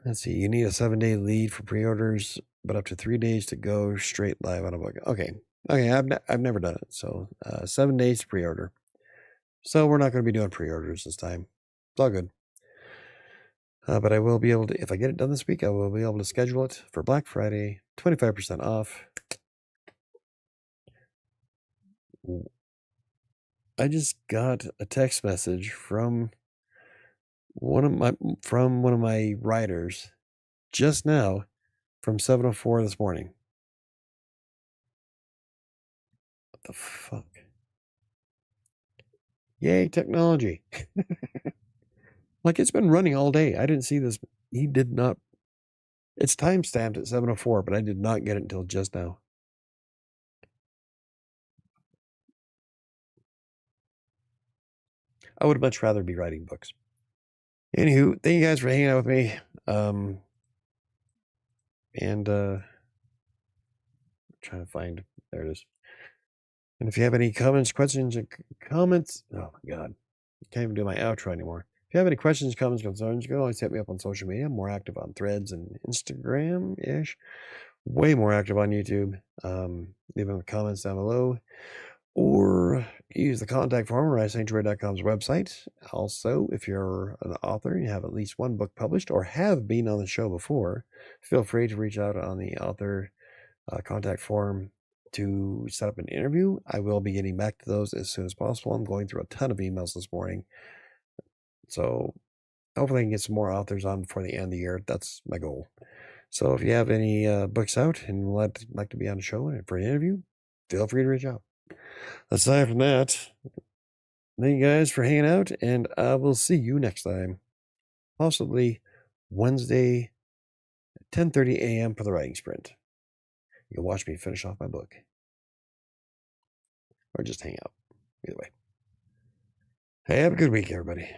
let's see, you need a 7-day lead for pre-orders, but up to 3 days to go straight live on a book. Okay, I've never done it. So 7 days to pre-order. So we're not going to be doing pre-orders this time. It's all good. But I will be able to, if I get it done this week, I will be able to schedule it for Black Friday, 25% off. I just got a text message from one of my writers just now from 7:04 this morning. What the fuck? Yay, technology. Like, it's been running all day. I didn't see this. He did not. It's timestamped at 7:04, but I did not get it until just now. I would much rather be writing books. Anywho, thank you guys for hanging out with me. And trying to find, there it is. And if you have any questions, oh my God, I can't even do my outro anymore. If you have any questions, comments, concerns, you can always hit me up on social media. I'm more active on Threads and Instagram-ish. Way more active on YouTube. Leave them comments down below. Or use the contact form on WriterSanctuary.com's website. Also, if you're an author and you have at least one book published or have been on the show before, feel free to reach out on the author contact form to set up an interview. I will be getting back to those as soon as possible. I'm going through a ton of emails this morning. So hopefully I can get some more authors on before the end of the year. That's my goal. So if you have any books out and would like to be on the show for an interview, feel free to reach out. Aside from that, thank you guys for hanging out, and I will see you next time. Possibly Wednesday, 10:30 a.m. for the writing sprint. You'll watch me finish off my book. Or just hang out. Either way. Hey, have a good week, everybody.